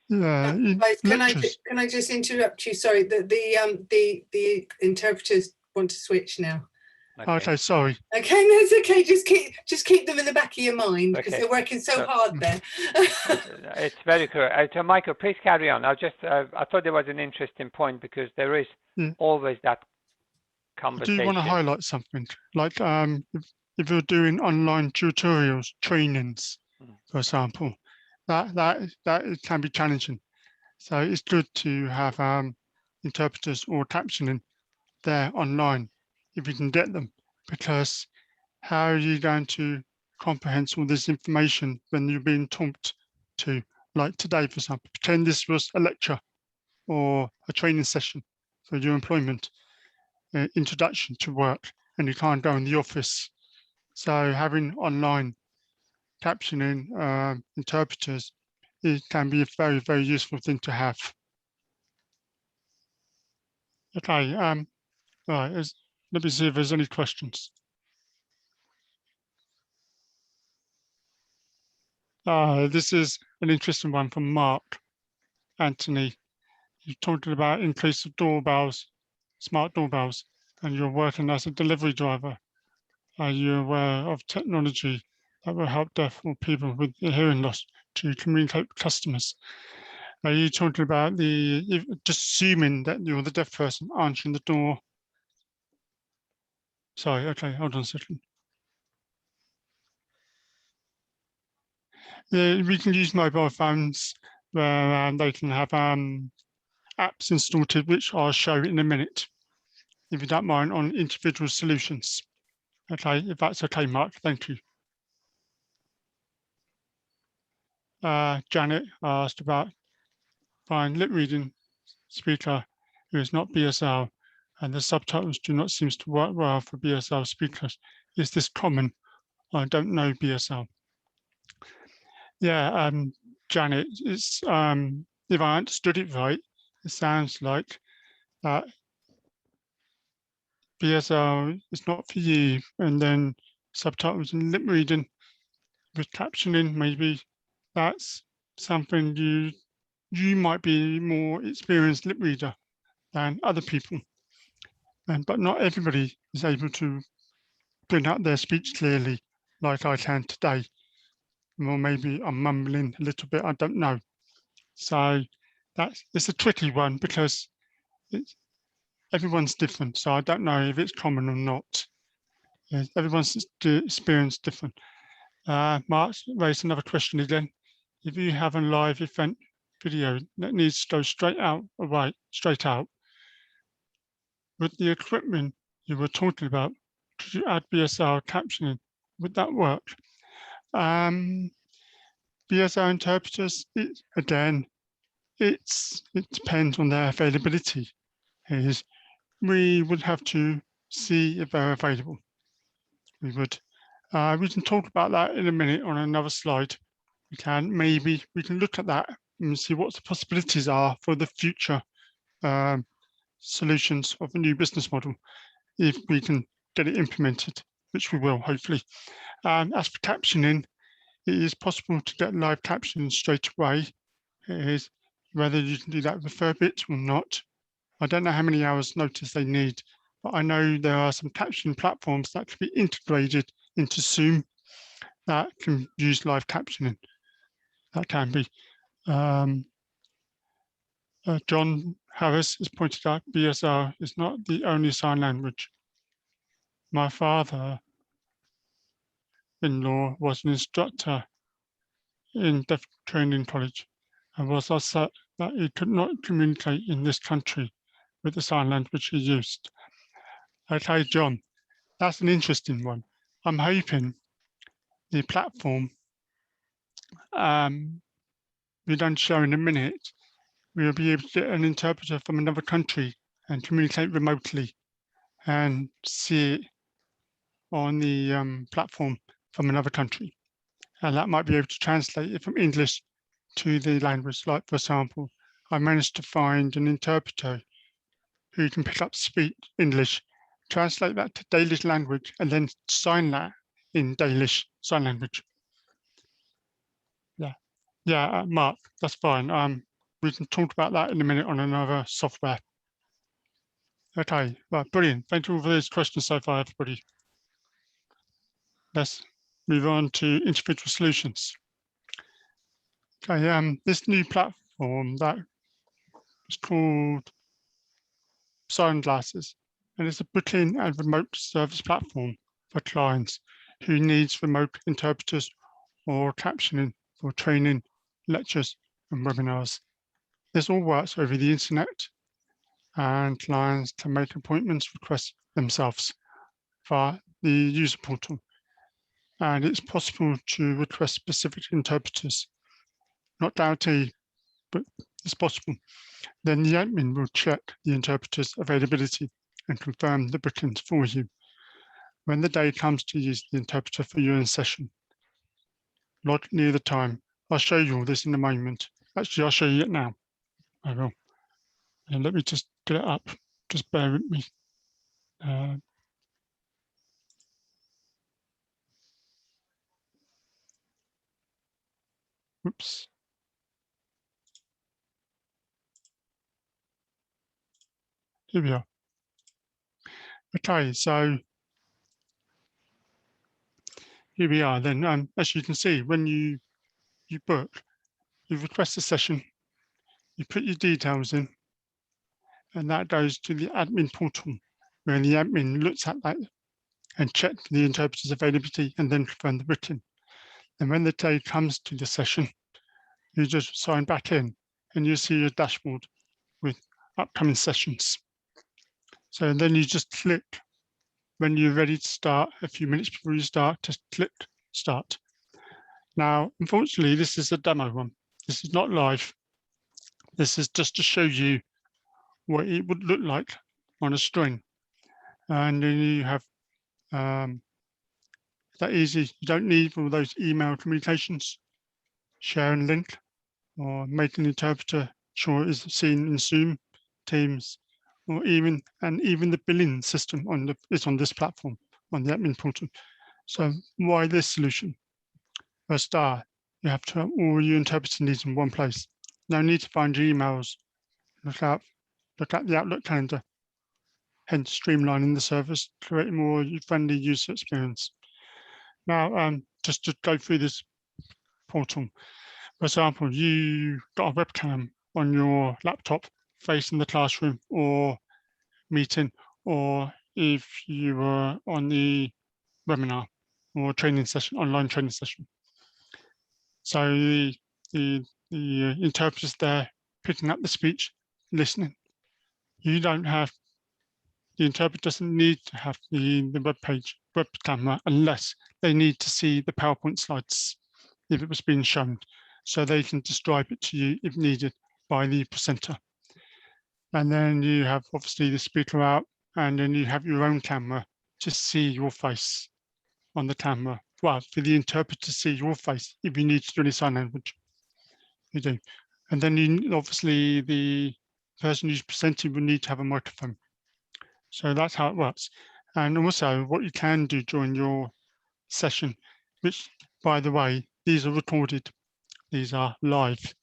Yeah, Guys, can I just interrupt you? Sorry, the interpreters want to switch now. Okay, sorry. Okay, no, it's okay. Just keep them in the back of your mind, because they're working so hard there. It's very correct. So Michael, please carry on. I thought there was an interesting point, because there is always that conversation. I do want to highlight something, like if you're doing online tutorials, trainings, for example, that can be challenging. So it's good to have interpreters or captioning there online if you can get them, because how are you going to comprehend all this information when you're being taught to, like today, for example, pretend this was a lecture or a training session for your employment, introduction to work, and you can't go in the office. So having online captioning interpreters, it can be a very, very useful thing to have. Okay, all right, let me see if there's any questions. This is an interesting one from Mark Anthony. You talked about increase of doorbells, smart doorbells, and you're working as a delivery driver. Are you aware of technology that will help deaf or people with hearing loss to communicate with customers? Are you talking about just assuming that you're the deaf person answering the door? Sorry, okay, hold on a second. We can use mobile phones where they can have apps installed, which I'll show in a minute, if you don't mind, on individual solutions. Okay, if that's okay, Mark, thank you. Janet asked about fine lip reading speaker who is not BSL, and the subtitles do not seem to work well for BSL speakers. Is this common? I don't know BSL. Yeah, Janet, it's if I understood it right, it sounds like that BSL is not for you, and then subtitles and lip reading with captioning, maybe that's something you might be more experienced lip reader than other people, but not everybody is able to bring out their speech clearly like I can today. Or maybe I'm mumbling a little bit, I don't know. So it's a tricky one, because everyone's different. So I don't know if it's common or not. Everyone's experience different. Mark raised another question again. If you have a live event video that needs to go straight out, with the equipment you were talking about, could you add BSL captioning? Would that work? BSL interpreters, it depends on their availability. We would have to see if they're available. We can talk about that in a minute on another slide. Maybe we can look at that and see what the possibilities are for the future solutions of a new business model, if we can get it implemented, which we will, hopefully. As for captioning, it is possible to get live captioning straight away. It is whether you can do that with Verbit or not. I don't know how many hours notice they need, but I know there are some captioning platforms that can be integrated into Zoom that can use live captioning. That can be. John Harris has pointed out BSR is not the only sign language. My father-in-law was an instructor in Deaf Training College and was upset that he could not communicate in this country with the sign language he used. Okay, John, that's an interesting one. I'm hoping the platform we don't show in a minute, we'll be able to get an interpreter from another country and communicate remotely and see it on the platform from another country. And that might be able to translate it from English to the language. Like, for example, I managed to find an interpreter who can pick up speak English, translate that to Danish language, and then sign that in Danish sign language. Yeah, Mark, that's fine. We can talk about that in a minute on another software. Okay, well, brilliant. Thank you for those questions so far, everybody. Let's move on to individual solutions. Okay, this new platform that is called Sign Glasses, and it's a booking and remote service platform for clients who needs remote interpreters or captioning for training, lectures, and webinars. This all works over the internet, and clients can make appointments requests themselves via the user portal. And it's possible to request specific interpreters. Not guaranteed, but it's possible. Then the admin will check the interpreter's availability and confirm the bookings for you. When the day comes to use the interpreter for your own session, log near the time. I'll show you all this in a moment. Actually, I'll show you it now. I will. And let me just get it up. Just bear with me. Oops. Here we are. Okay, so here we are then. As you can see, when you book, you request a session, you put your details in, and that goes to the admin portal, where the admin looks at that and checks the interpreter's availability and then confirm the booking. And when the day comes to the session, you just sign back in and you see your dashboard with upcoming sessions. So then you just click when you're ready to start, a few minutes before you start, just click start. Now, unfortunately, this is a demo one. This is not live. This is just to show you what it would look like on a screen. And then you have that easy. You don't need all those email communications, sharing link, or make an interpreter sure it is seen in Zoom, Teams, or even the billing system is on this platform, on the admin portal. So why this solution? For a start, you have to have all your interpreter needs in one place. No need to find your emails, look at the Outlook calendar, hence streamlining the service, creating more friendly user experience. Now, just to go through this portal, for example, you got a webcam on your laptop facing the classroom or meeting, or if you were on the webinar or training session, online training session. So the interpreter's there picking up the speech, listening. You don't have, the interpreter doesn't need to have the web camera unless they need to see the PowerPoint slides if it was being shown, so they can describe it to you if needed by the presenter. And then you have obviously the speaker out, and then you have your own camera to see your face on the camera. Well, for the interpreter to see your face if you need to do any sign language, you do. And then you, obviously the person who's presenting will need to have a microphone. So that's how it works. And also what you can do during your session, which, by the way, these are recorded, these are live.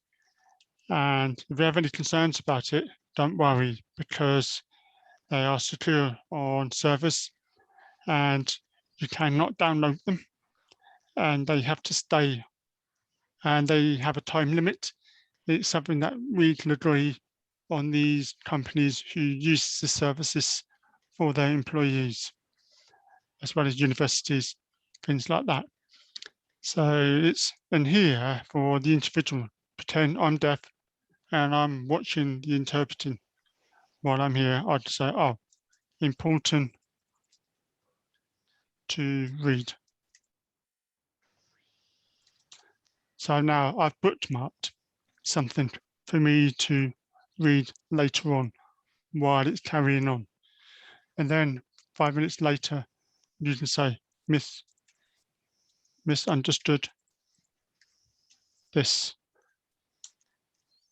And if you have any concerns about it, don't worry, because they are secure on service. And You cannot download them, and they have to stay, and they have a time limit. It's something that we can agree on these companies who use the services for their employees, as well as universities, things like that. So it's in here for the individual. Pretend I'm deaf and I'm watching the interpreting while I'm here. I'd say, oh, important to read. So now I've bookmarked something for me to read later on while it's carrying on. And then 5 minutes later, you can say, misunderstood this.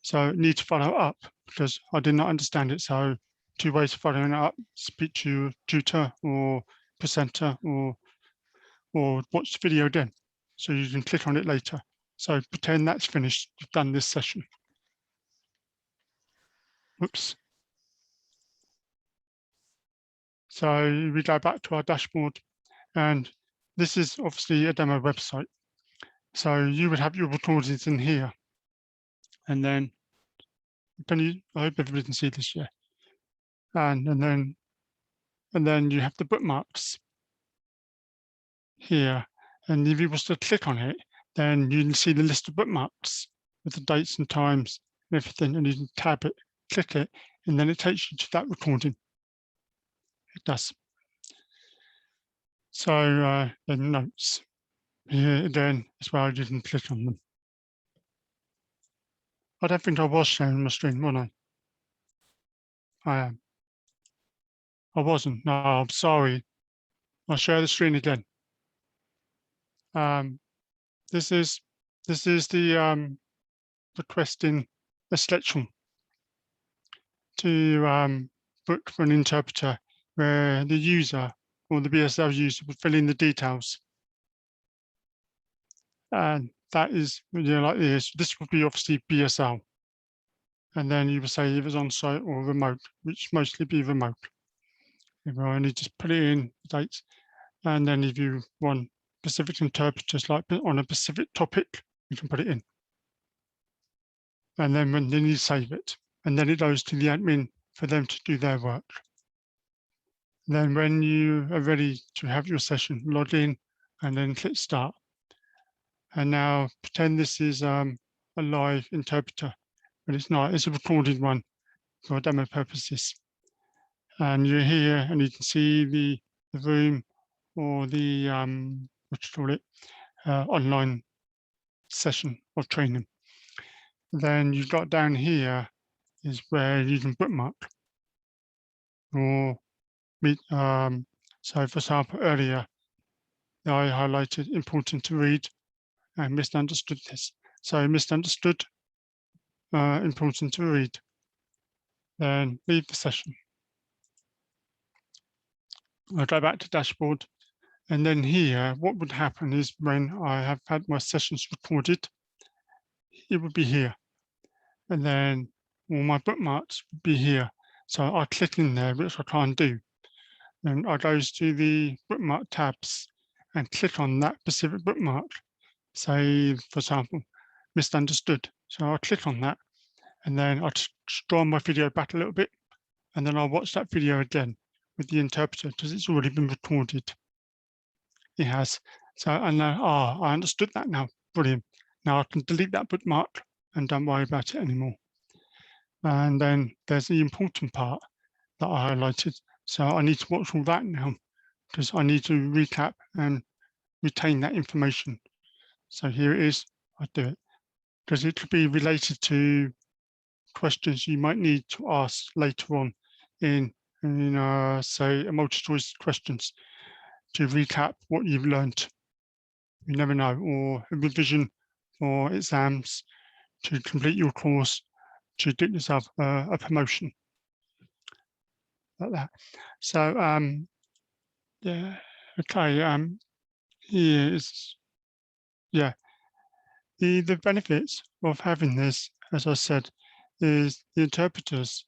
So need to follow up because I did not understand it. So 2 ways of following it up: speak to your tutor or presenter, or watch the video again. So you can click on it later. So pretend that's finished. You've done this session. Whoops. So we go back to our dashboard, and this is obviously a demo website. So you would have your recordings in here, and then I hope everybody can see this, yeah. And then you have the bookmarks here, and if you was to click on it, then you can see the list of bookmarks with the dates and times and everything, and you can tab it, click it, and then it takes you to that recording. It does. So the notes here again as well, you can click on them. I don't think I was sharing my screen, was I? I am. I wasn't. No, I'm sorry. I'll share the screen again. This is the requesting a selection to book for an interpreter, where the user or the BSL user would fill in the details. And that is, like this. This would be obviously BSL. And then you would say if it's on site or remote, which mostly be remote. If I only just put it in dates. And then if you want specific interpreters, like on a specific topic, you can put it in. And then you save it. And then it goes to the admin for them to do their work. Then when you are ready to have your session, log in and then click start. And now pretend this is a live interpreter, but it's not, it's a recorded one for demo purposes. And you're here and you can see the room or the, online session of training. Then you've got down here is where you can bookmark or meet. So for example, earlier, I highlighted important to read and misunderstood this. So misunderstood, important to read. Then leave the session. I'll go back to dashboard. And then here, what would happen is when I have had my sessions recorded, it would be here. And then all my bookmarks would be here. So I click in there, which I can't do. Then I goes to the bookmark tabs and click on that specific bookmark. Say, for example, misunderstood. So I'll click on that and then I'll scroll my video back a little bit, and then I'll watch that video again with the interpreter because it's already been recorded. It has. So I know, I understood that now. Brilliant. Now I can delete that bookmark and don't worry about it anymore. And then there's the important part that I highlighted. So I need to watch all that now because I need to recap and retain that information. So here it is. I do it because it could be related to questions you might need to ask later on in say, a multi-choice questions to recap what you've learned. You never know, or a revision for exams to complete your course to get yourself a promotion like that. So yeah, okay. Here is, yeah, the benefits of having this, as I said, is the interpreters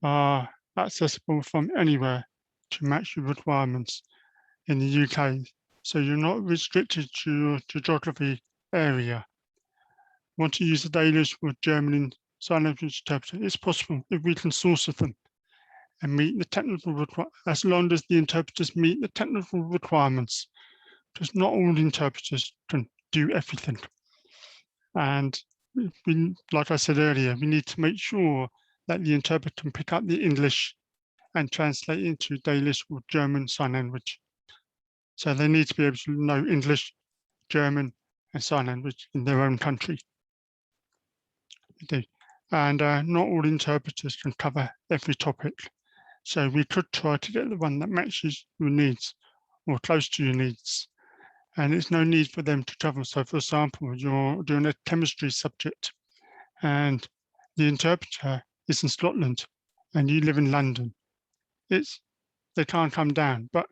are accessible from anywhere to match your requirements. in the UK. So you're not restricted to your geography area. Want to use a Danish or German sign language interpreter? It's possible if we can source of them and meet the technical requirements, as long as the interpreters meet the technical requirements, because not all interpreters can do everything. And we, like I said earlier, we need to make sure that the interpreter can pick up the English and translate into Danish or German sign language. So they need to be able to know English, German, and sign language in their own country. And not all interpreters can cover every topic. So we could try to get the one that matches your needs or close to your needs. And it's no need for them to travel. So for example, you're doing a chemistry subject and the interpreter is in Scotland and you live in London. They can't come down, but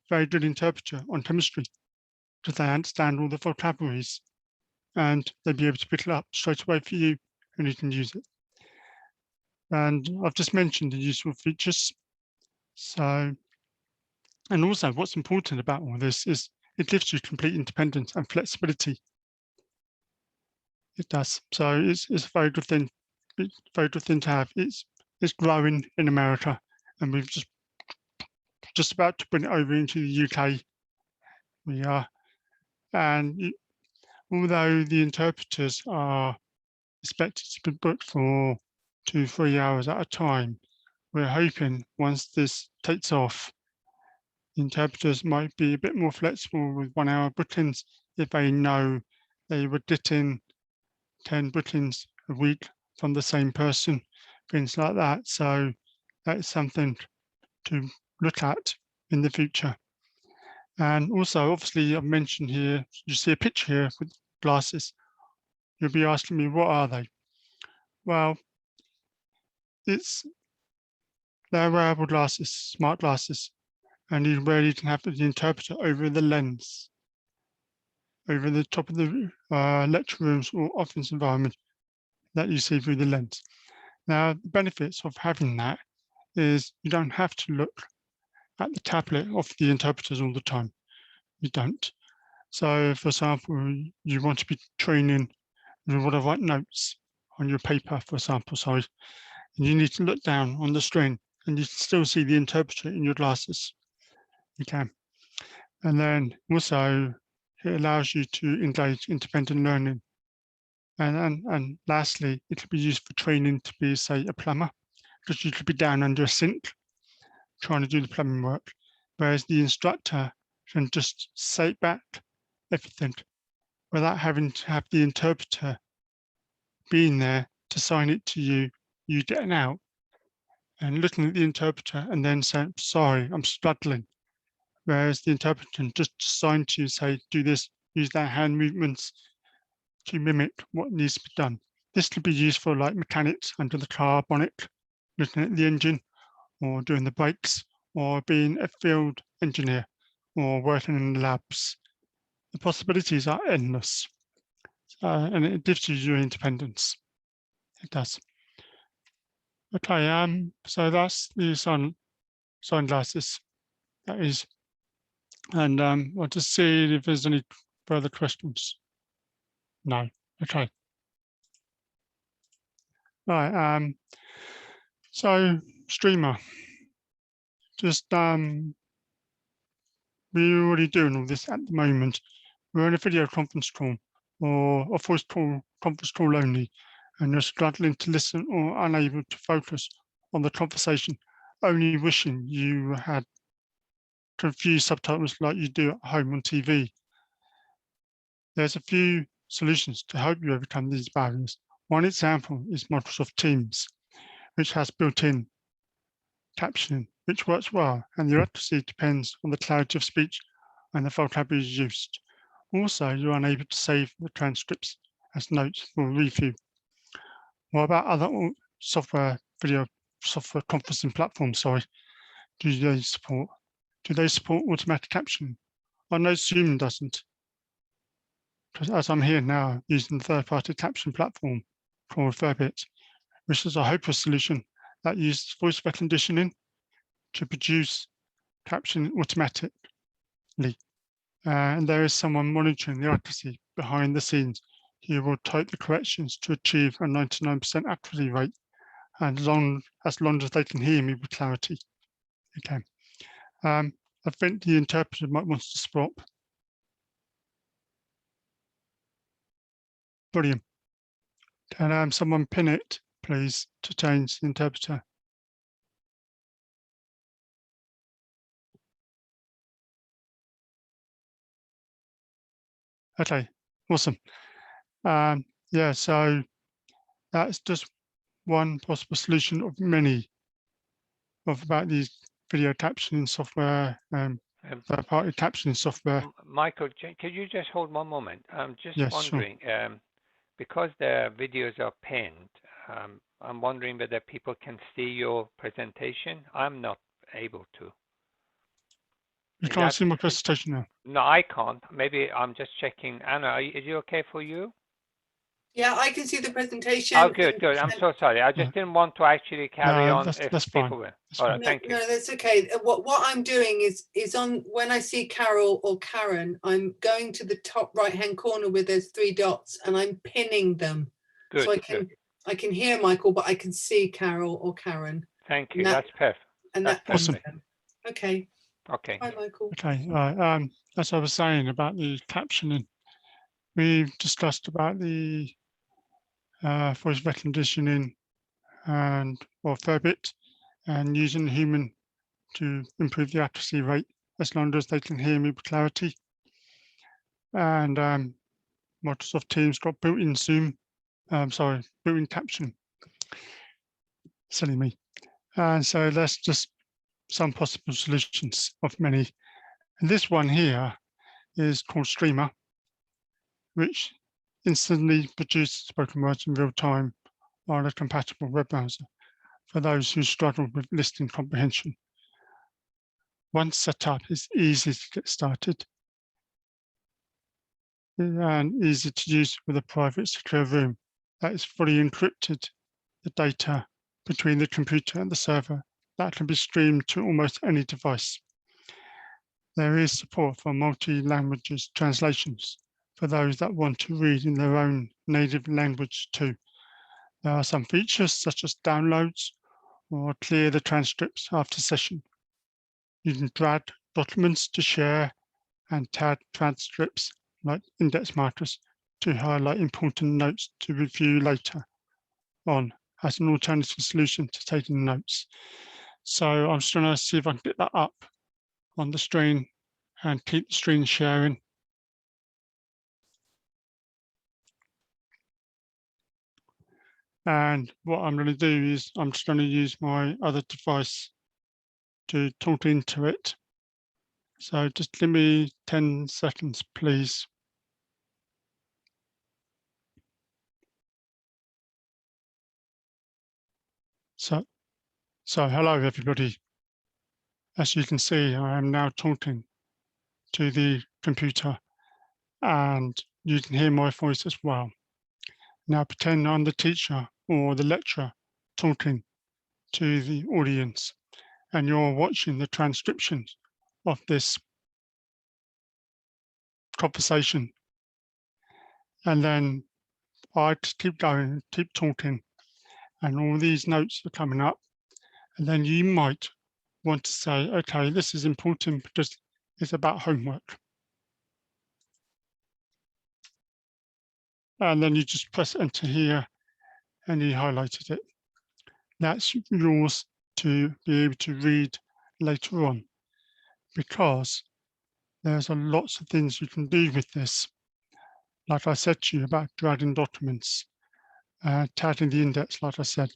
very good interpreter on chemistry because they understand all the vocabularies and they'll be able to pick it up straight away for you and you can use it. And I've just mentioned the useful features. So, and also what's important about all this is it gives you complete independence and flexibility. It does. So it's a very good thing. It's a very good thing to have. It's growing in America, and we've just about to bring it over into the UK. We are, and although the interpreters are expected to be booked for 2-3 hours at a time, we're hoping once this takes off, interpreters might be a bit more flexible with 1 hour bookings if they know they were getting 10 bookings a week from the same person, things like that. So that's something to look at in the future. And also, obviously, I've mentioned here, you see a picture here with glasses. You'll be asking me, what are they? Well, they're wearable glasses, smart glasses, and you can have the interpreter over the lens, over the top of the lecture rooms or office environment that you see through the lens. Now, the benefits of having that is you don't have to look at the tablet of the interpreters all the time. You don't. So, for example, you want to be training, you want to write notes on your paper, for example, sorry, and you need to look down on the screen and you can still see the interpreter in your glasses. You can. And then also, it allows you to engage independent learning. And lastly, it could be used for training to be, say, a plumber, because you could be down under a sink trying to do the plumbing work, whereas the instructor can just say back everything without having to have the interpreter being there to sign it to you, you getting out and looking at the interpreter and then saying, sorry, I'm struggling. Whereas the interpreter can just sign to you, say, do this, use their hand movements to mimic what needs to be done. This could be used for like mechanics under the car bonnet, looking at the engine or doing the brakes, or being a field engineer or working in the labs. The possibilities are endless, and it gives you your independence. It does. Okay, so that's the sunglasses. That is, and I'll just see if there's any further questions. No. Okay. Right. So streamer, just we're already doing all this at the moment. We're in a video conference call or a voice call, conference call only, and you're struggling to listen or unable to focus on the conversation, only wishing you had confused subtitles like you do at home on TV. There's a few solutions to help you overcome these barriers. One example is Microsoft Teams, which has built-in captioning, which works well, and the accuracy depends on the clarity of speech and the vocabulary used. Also, you're unable to save the transcripts as notes for review. What about other video software conferencing platforms, sorry, do they support? Do they support automatic captioning? I know Zoom doesn't, because as I'm here now using the third-party caption platform called Verbit, which is a hopeless solution that uses voice recognition to produce caption automatic and there is someone monitoring the accuracy behind the scenes who will type the corrections to achieve a 99% accuracy rate, and as long as they can hear me with clarity. Okay. I think the interpreter might want to stop. Brilliant. Can someone pin it, please, to change the interpreter? Okay, awesome. Yeah, so that's just one possible solution of many about these video captioning software, third-party captioning software. Michael, could you just hold one moment? I'm just Yes, wondering, because the videos are pinned, I'm wondering whether people can see your presentation. I'm not able to. You can't see my presentation now. No, I can't. Maybe I'm just checking. Anna, is it okay for you? Yeah, I can see the presentation. Oh, good, good. I'm so sorry. I just didn't want to actually carry on if that's people fine. were. That's All right, fine. thank you. No, that's okay. What I'm doing is on when I see Carol or Karen, I'm going to the top right-hand corner where there's 3 dots and I'm pinning them. Good, so good. I can hear Michael, but I can see Carol or Karen. Thank you. And That's perfect. And That's that pins perfect. them. Okay. Okay. Bye, Michael. Okay, right. As I was saying about the captioning, we've discussed about the voice recognition and or Fairbit, and using human to improve the accuracy rate as long as they can hear me with clarity. And Microsoft Teams got built-in Zoom, built-in caption. Silly me. And so that's just some possible solutions of many. And this one here is called Streamer, which instantly produces spoken words in real time on a compatible web browser for those who struggle with listening comprehension. Once set up, it's easy to get started and easy to use with a private secure room that is fully encrypted. The data between the computer and the server that can be streamed to almost any device. There is support for multi-languages translations for those that want to read in their own native language too. There are some features such as downloads or clear the transcripts after session. You can drag documents to share and tag transcripts like index markers to highlight important notes to review later on as an alternative solution to taking notes. So I'm just going to see if I can get that up on the screen and keep the screen sharing. And what I'm going to do is I'm just going to use my other device to talk into it. So just give me 10 seconds, please. So hello, everybody. As you can see, I am now talking to the computer and you can hear my voice as well. Now pretend I'm the teacher or the lecturer talking to the audience and you're watching the transcription of this conversation. And then I just keep going, keep talking, and all these notes are coming up. And then you might want to say, okay, this is important because it's about homework. And then you just press enter here and you highlighted it. That's yours to be able to read later on, because there's a lots of things you can do with this. Like I said to you about dragging documents, tagging the index, like I said.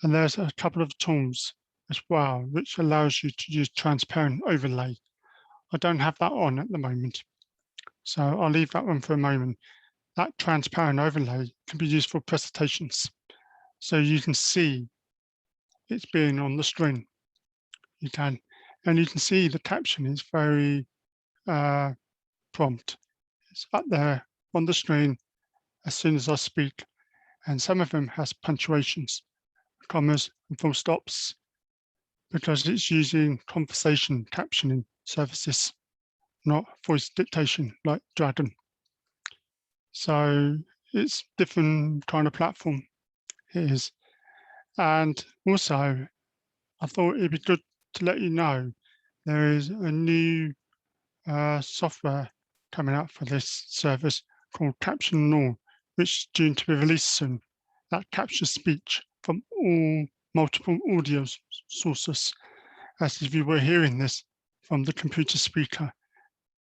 And there's a couple of tools as well, which allows you to use transparent overlay. I don't have that on at the moment, so I'll leave that one for a moment. That transparent overlay can be used for presentations. So you can see it's being on the screen. You can see the caption is very prompt. It's up there on the screen as soon as I speak. And some of them has punctuations, commas and full stops, because it's using conversation captioning services. not voice dictation like Dragon. So it's different kind of platform it is. And also, I thought it'd be good to let you know there is a new software coming out for this service called Caption All, which is due to be released soon. That captures speech from all multiple audio sources, as if you were hearing this from the computer speaker,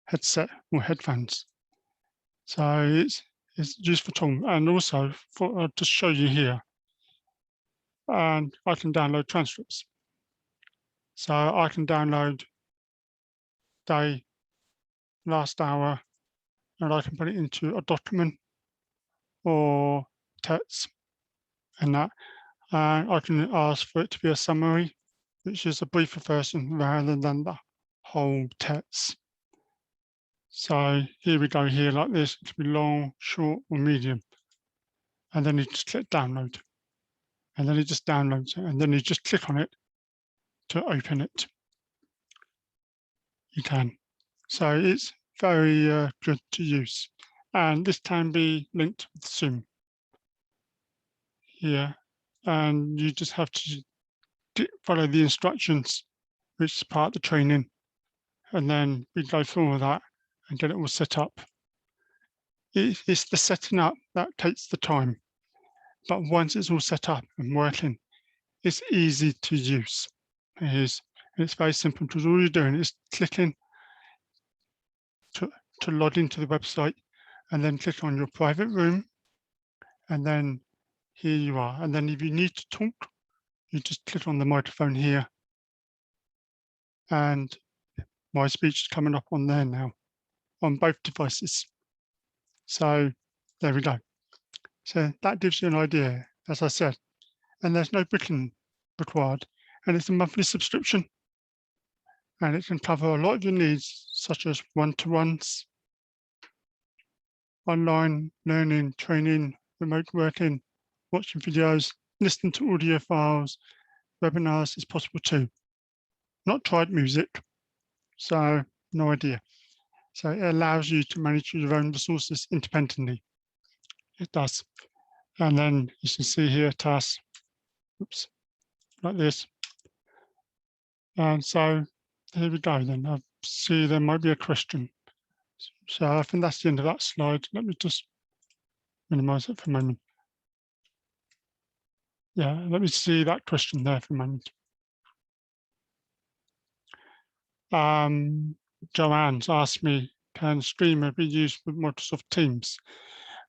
headset or headphones. So it's a useful tool. And also, for to show you here, and I can download transcripts. So I can download day, last hour, and I can put it into a document or text and that. And I can ask for it to be a summary, which is a briefer version rather than the whole text. So here we go here like this. It can be long, short, or medium. And then you just click download. And then it just downloads it. And then you just click on it to open it. You can. So it's very good to use. And this can be linked with Zoom here. And you just have to follow the instructions, which is part of the training. And then we go through all that and get it all set up. It's the setting up that takes the time. But once it's all set up and working, it's easy to use. It is. It's very simple because all you're doing is clicking to log into the website and then click on your private room. And then here you are. And then if you need to talk, you just click on the microphone here. And my speech is coming up on there now on both devices. So there we go. So that gives you an idea, as I said, and there's no booking required. And it's a monthly subscription. And it can cover a lot of your needs, such as one-to-ones, online learning, training, remote working, watching videos, listening to audio files, webinars is possible too. Not tried music, so no idea. So it allows you to manage your own resources independently. It does. And then you can see here tasks, oops, like this. And so here we go then. I see there might be a question. So I think that's the end of that slide. Let me just minimize it for a moment. Yeah, let me see that question there for a moment. Joanne's asked me, can Streamer be used with Microsoft Teams?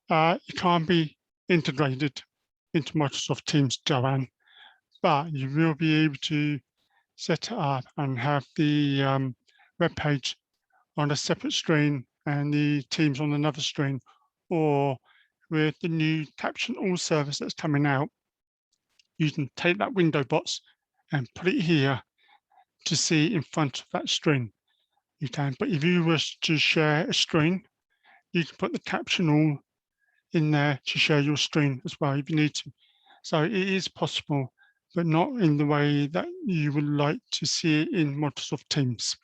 It can't be integrated into Microsoft Teams, Joanne, but you will be able to set it up and have the web page on a separate screen and the Teams on another screen, or with the new Caption All service that's coming out, you can take that window box and put it here to see in front of that screen. You can, but if you wish to share a screen, you can put the Caption All in there to share your screen as well if you need to. So it is possible, but not in the way that you would like to see it in Microsoft Teams.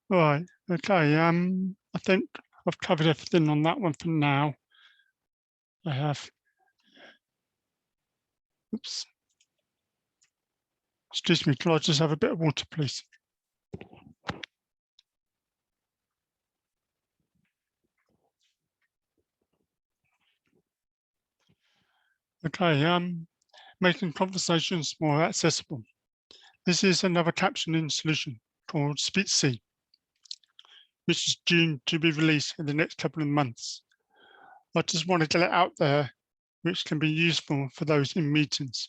Right, okay, I think I've covered everything on that one for now. I have, oops. Excuse me, can I just have a bit of water, please? Okay, making conversations more accessible. This is another captioning solution called SpeechC, which is due to be released in the next couple of months. I just wanted to let out there, which can be useful for those in meetings.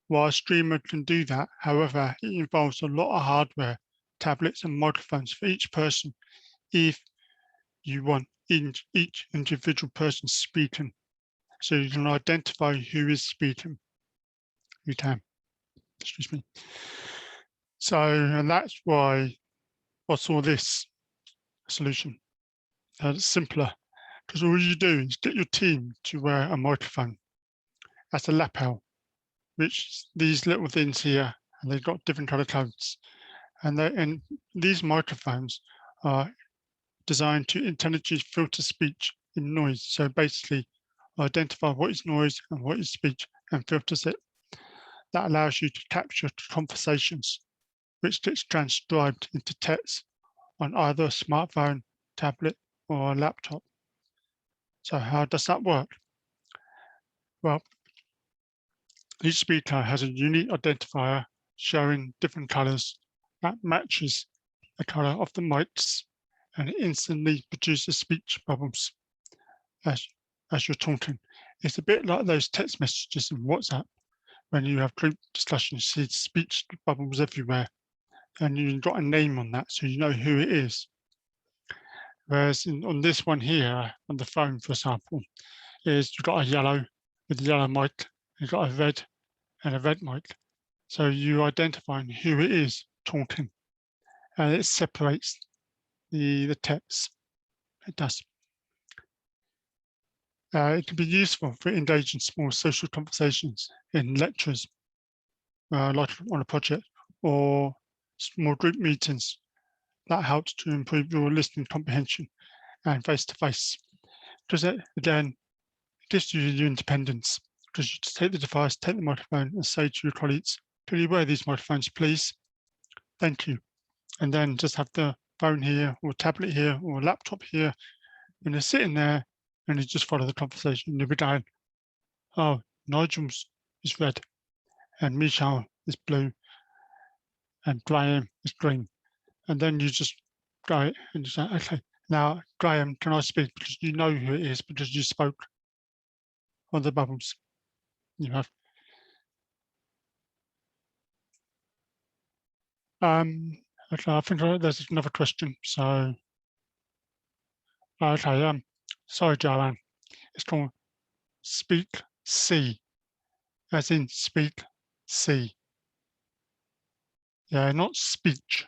While a streamer can do that, however, it involves a lot of hardware, tablets and microphones for each person if you want each individual person speaking. So you can identify who is speaking. You can, excuse me. So, and that's why I saw this solution. It's simpler, because all you do is get your team to wear a microphone as a lapel, which these little things here and they've got different color codes. And these microphones are designed to intelligently filter speech in noise. So basically identify what is noise and what is speech and filters it. That allows you to capture conversations, which gets transcribed into text on either a smartphone, tablet, or a laptop. So how does that work? Well, each speaker has a unique identifier showing different colors that matches the color of the mics, and it instantly produces speech bubbles as you're talking. It's a bit like those text messages in WhatsApp when you have group discussions, you see speech bubbles everywhere, and you've got a name on that so you know who it is. Whereas on this one here, on the phone, for example, is you've got a yellow with a yellow mic, you've got a red and a red mic. So you identifying who it is talking, and it separates the text. It does. It can be useful for engaging small social conversations in lectures, like on a project, or small group meetings. That helps to improve your listening comprehension and face-to-face. Because again, it gives you your independence, because you just take the device, take the microphone and say to your colleagues, can you wear these microphones, please? Thank you. And then just have the phone here or tablet here or laptop here, and they're sitting there and you just follow the conversation. You'll be going, oh, Nigel's is red and Michal is blue and Graham is green. And then you just go and you say, okay, now Graham, can I speak? Because you know who it is because you spoke on the bubbles. You have. Okay, I think there's another question. So, okay, sorry, Joanne. It's called Speak C, as in speak C. Yeah, not speech.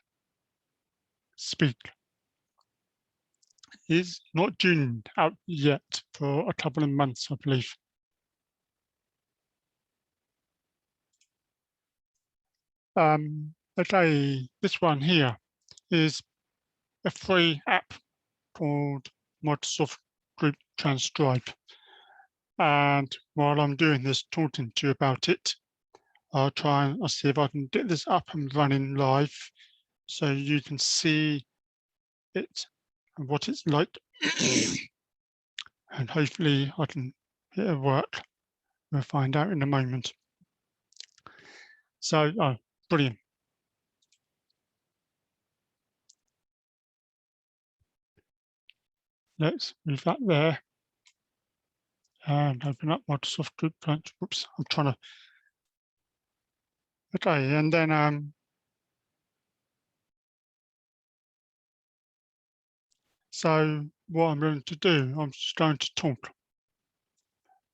Speak. It's not tuned out yet for a couple of months, I believe. Okay, this one here is a free app called Microsoft Group Transcribe. And while I'm doing this, talking to you about it, I'll see if I can get this up and running live so you can see it and what it's like. And hopefully I can hit it work. We'll find out in a moment. So, oh, brilliant. Let's move that there and open up Microsoft Group. Oops, I'm trying to. Okay, and then so what I'm going to do, I'm just going to talk,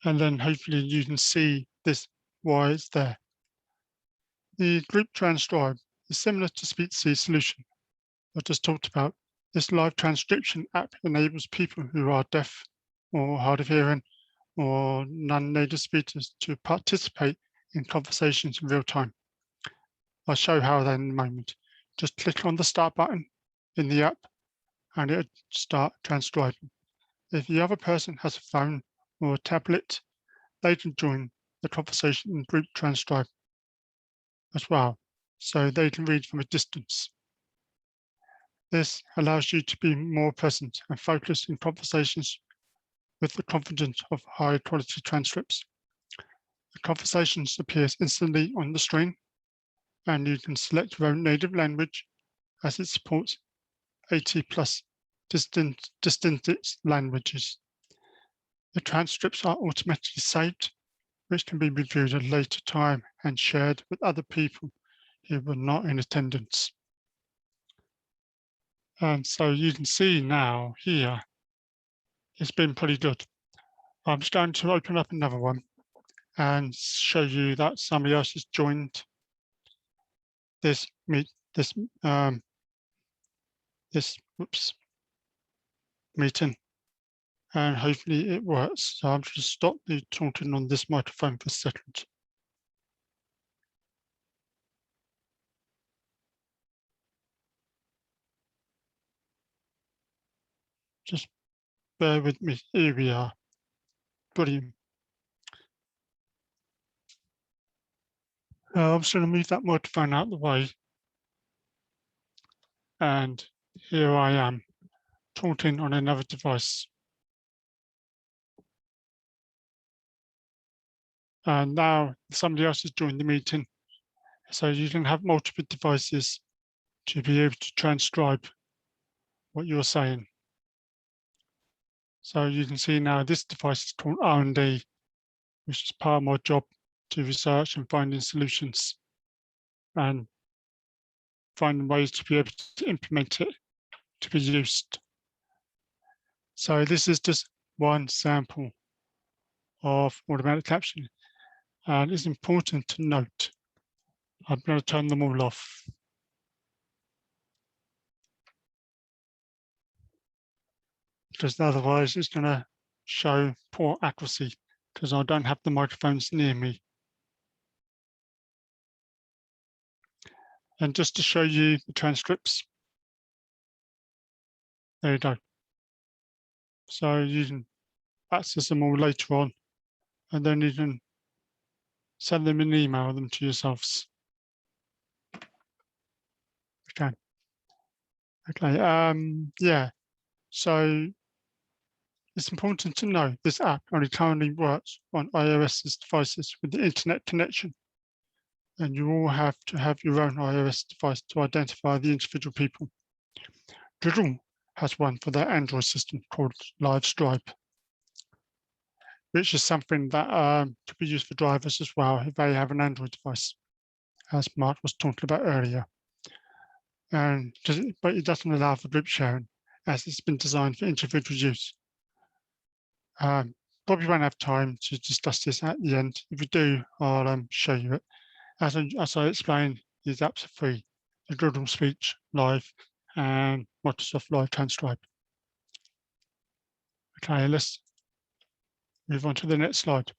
and then hopefully you can see this why it's there. The Group Transcribe is similar to SpeechC solution I just talked about. This live transcription app enables people who are deaf or hard of hearing or non-native speakers to participate in conversations in real time. I'll show how then in a moment. Just click on the start button in the app and it'll start transcribing. If the other person has a phone or a tablet, they can join the conversation in Group Transcribe as well, so they can read from a distance. This allows you to be more present and focused in conversations with the confidence of high quality transcripts. The conversations appears instantly on the screen, and you can select your own native language as it supports 80+ distinct languages. The transcripts are automatically saved, which can be reviewed at a later time and shared with other people who were not in attendance. And so you can see now here, it's been pretty good. I'm just going to open up another one and show you that somebody else has joined this meeting, and hopefully it works. So I'm just going to stop the talking on this microphone for a second. Just bear with me. Here we are. Brilliant. I'm just going to move that microphone out of the way. And here I am talking on another device. And now somebody else has joined the meeting. So you can have multiple devices to be able to transcribe what you're saying. So you can see now this device is called R&D, which is part of my job to research and finding solutions and finding ways to be able to implement it to be used. So this is just one sample of automatic captioning. And it's important to note, I'm going to turn them all off. Because otherwise it's going to show poor accuracy because I don't have the microphones near me. And just to show you the transcripts, there you go. So you can access them all later on, and then you can send them and email them to yourselves. Okay. Yeah. So it's important to know this app only currently works on iOS devices with the internet connection. And you all have to have your own iOS device to identify the individual people. Google has one for their Android system called Live Stripe, which is something that could be used for drivers as well if they have an Android device, as Mark was talking about earlier. But it doesn't allow for group sharing, as it's been designed for individual use. Probably won't have time to discuss this at the end. If we do, I'll show you it. As I explained, these apps are free: the Google Speech Live and Microsoft Live Transcribe. Okay, let's move on to the next slide.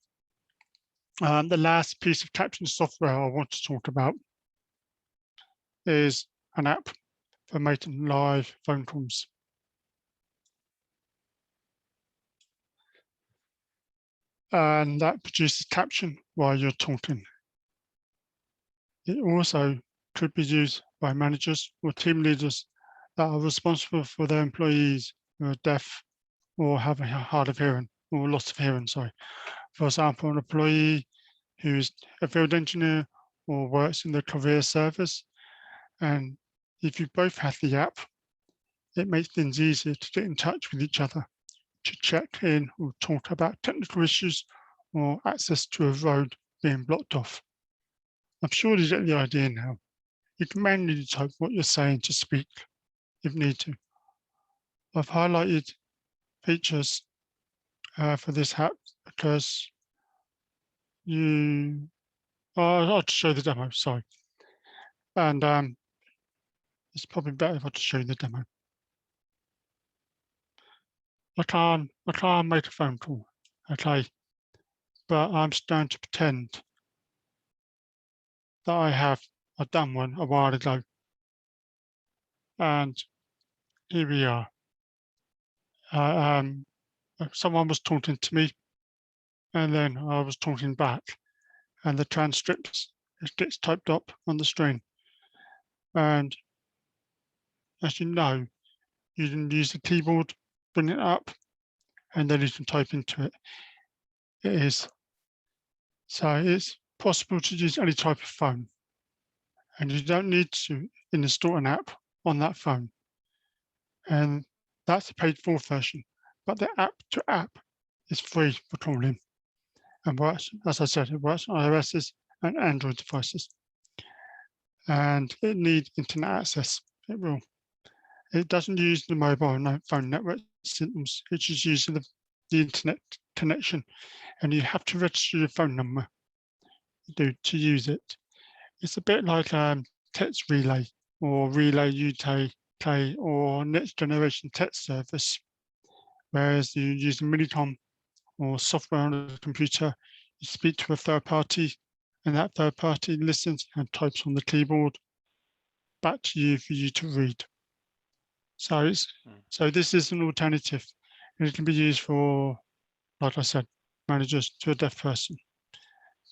The last piece of caption software I want to talk about is an app for making live phone calls. And that produces caption while you're talking. It also could be used by managers or team leaders that are responsible for their employees who are deaf or have a hard of hearing or loss of hearing, sorry. For example, an employee who's a field engineer or works in the career service. And if you both have the app, it makes things easier to get in touch with each other, to check in or talk about technical issues or access to a road being blocked off. I'm sure you get the idea now. You can manually type what you're saying to speak if need to. I've highlighted features for this app because I'll just show the demo, sorry. And it's probably better if I just show you the demo. I can't make a phone call, okay? But I'm just going to pretend that I've done one a while ago. And here we are. Someone was talking to me, and then I was talking back, and the transcripts, it gets typed up on the screen. And as you know, you can use the keyboard, bring it up, and then you can type into it. So it's possible to use any type of phone, and you don't need to install an app on that phone. And that's a paid for version, but the app to app is free for calling and works, as I said, it works on iOS and Android devices. And it needs internet access, it will. It doesn't use the mobile phone network systems, it just uses the internet connection, and you have to register your phone number to use it. It's a bit like Text Relay or Relay UK or Next Generation Text Service, whereas you use Minicom or software on a computer, you speak to a third party, and that third party listens and types on the keyboard back to you for you to read. So it's Mm. so this is an alternative, and it can be used for, like I said, managers to a deaf person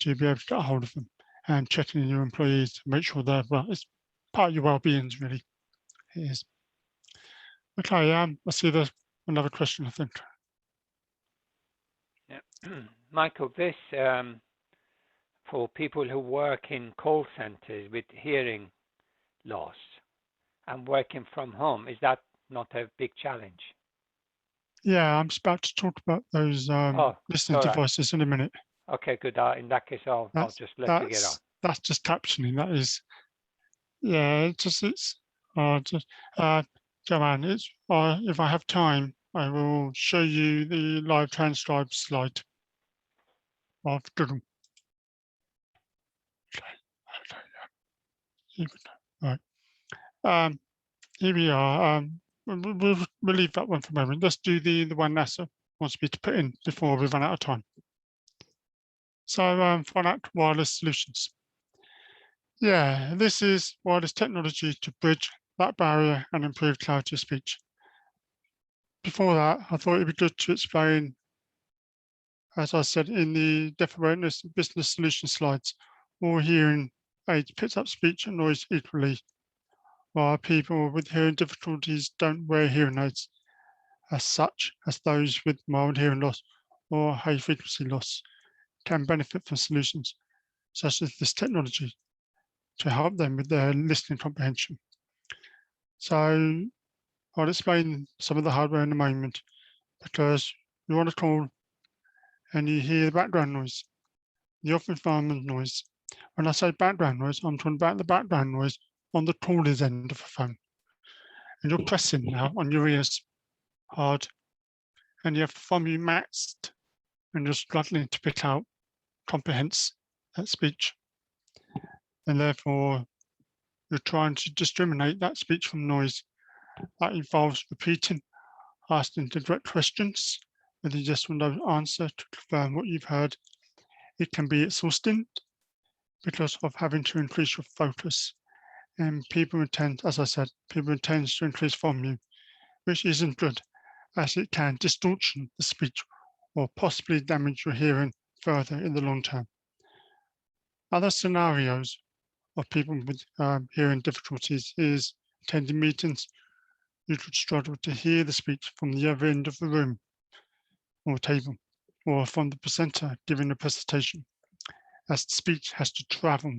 to be able to get a hold of them and checking in your employees to make sure they're well. It's part of your well-being, really. It is. Okay, I see there's another question, I think. Yeah. Michael, this for people who work in call centers with hearing loss and working from home, is that not a big challenge? Yeah, I'm about to talk about those Oh, listening all right. devices in a minute. Okay, good. In that case, I'll just let you get on. That's just captioning. That is, yeah. Joanne, if I have time, I will show you the live transcribed slide of Doodle. Right. Here we are. We'll leave that one for a moment. Let's do the one NASA wants me to put in before we run out of time. So Phonic Wireless Solutions. Yeah, this is wireless technology to bridge that barrier and improve clarity of speech. Before that, I thought it'd be good to explain, as I said in the Deaf Awareness Business Solution slides, all hearing aids picks up speech and noise equally, while people with hearing difficulties don't wear hearing aids as such as those with mild hearing loss or high frequency loss can benefit from solutions such as this technology to help them with their listening comprehension. So I'll explain some of the hardware in a moment, because you want to call and you hear the background noise, the off environment noise. When I say background noise, I'm talking about the background noise on the caller's end of the phone. And you're pressing now on your ears hard, and you have the thumb you maxed, and you're struggling to pick out, comprehends that speech. And therefore, you're trying to discriminate that speech from noise. That involves repeating, asking direct questions with a yes or no answer to confirm what you've heard. It can be exhausting because of having to increase your focus. And people intend, as I said, people intend to increase volume, which isn't good, as it can distort the speech or possibly damage your hearing further in the long term. Other scenarios of people with hearing difficulties is attending meetings. You could struggle to hear the speech from the other end of the room or table, or from the presenter giving a presentation, as the speech has to travel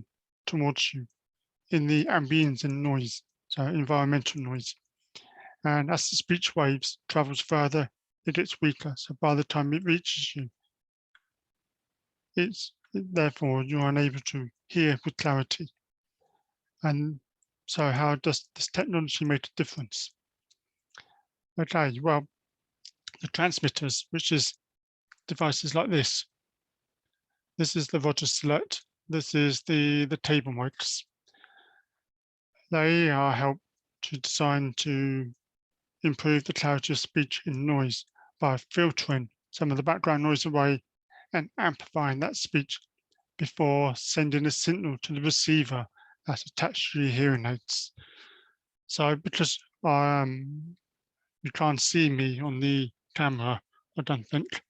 towards you in the ambience and noise, so environmental noise. And as the speech waves travels further, it gets weaker. So by the time it reaches you, therefore you're unable to hear with clarity. And so how does this technology make a difference? Okay, well, the transmitters, which is devices like this. This is the Rogers Select. This is the table mics. They are helped to design to improve the clarity of speech in noise by filtering some of the background noise away and amplifying that speech before sending a signal to the receiver that's attached to your hearing aids. So because you can't see me on the camera, I don't think.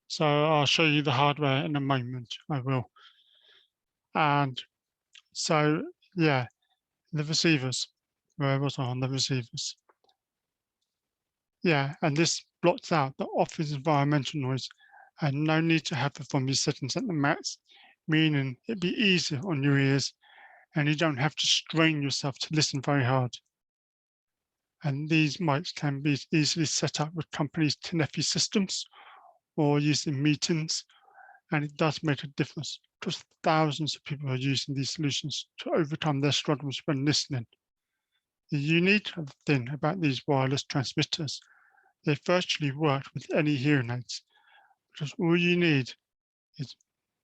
So I'll show you the hardware in a moment, I will. And so, yeah, the receivers, where was I on the receivers? Yeah, and this blocks out the office environmental noise and no need to have the volume settings at the max, meaning it'd be easier on your ears and you don't have to strain yourself to listen very hard. And these mics can be easily set up with companies' Tenefi systems or used in meetings, and it does make a difference because thousands of people are using these solutions to overcome their struggles when listening. The unique thing about these wireless transmitters, they virtually work with any hearing aids, because all you need is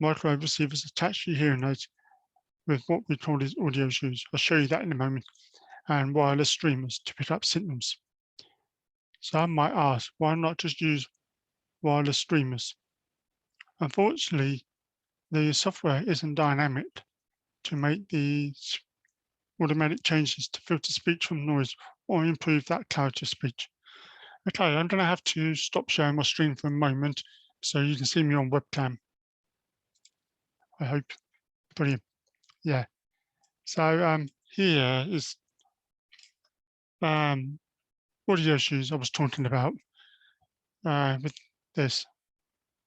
microwave receivers attached to your hearing aids with what we call these audio shoes. I'll show you that in a moment, and wireless streamers to pick up signals. Some might ask, why not just use wireless streamers? Unfortunately, the software isn't dynamic to make these automatic changes to filter speech from noise or improve that clarity of speech. Okay, I'm going to have to stop sharing my screen for a moment so you can see me on webcam. I hope. Brilliant. Yeah. So here is audio issues I was talking about with this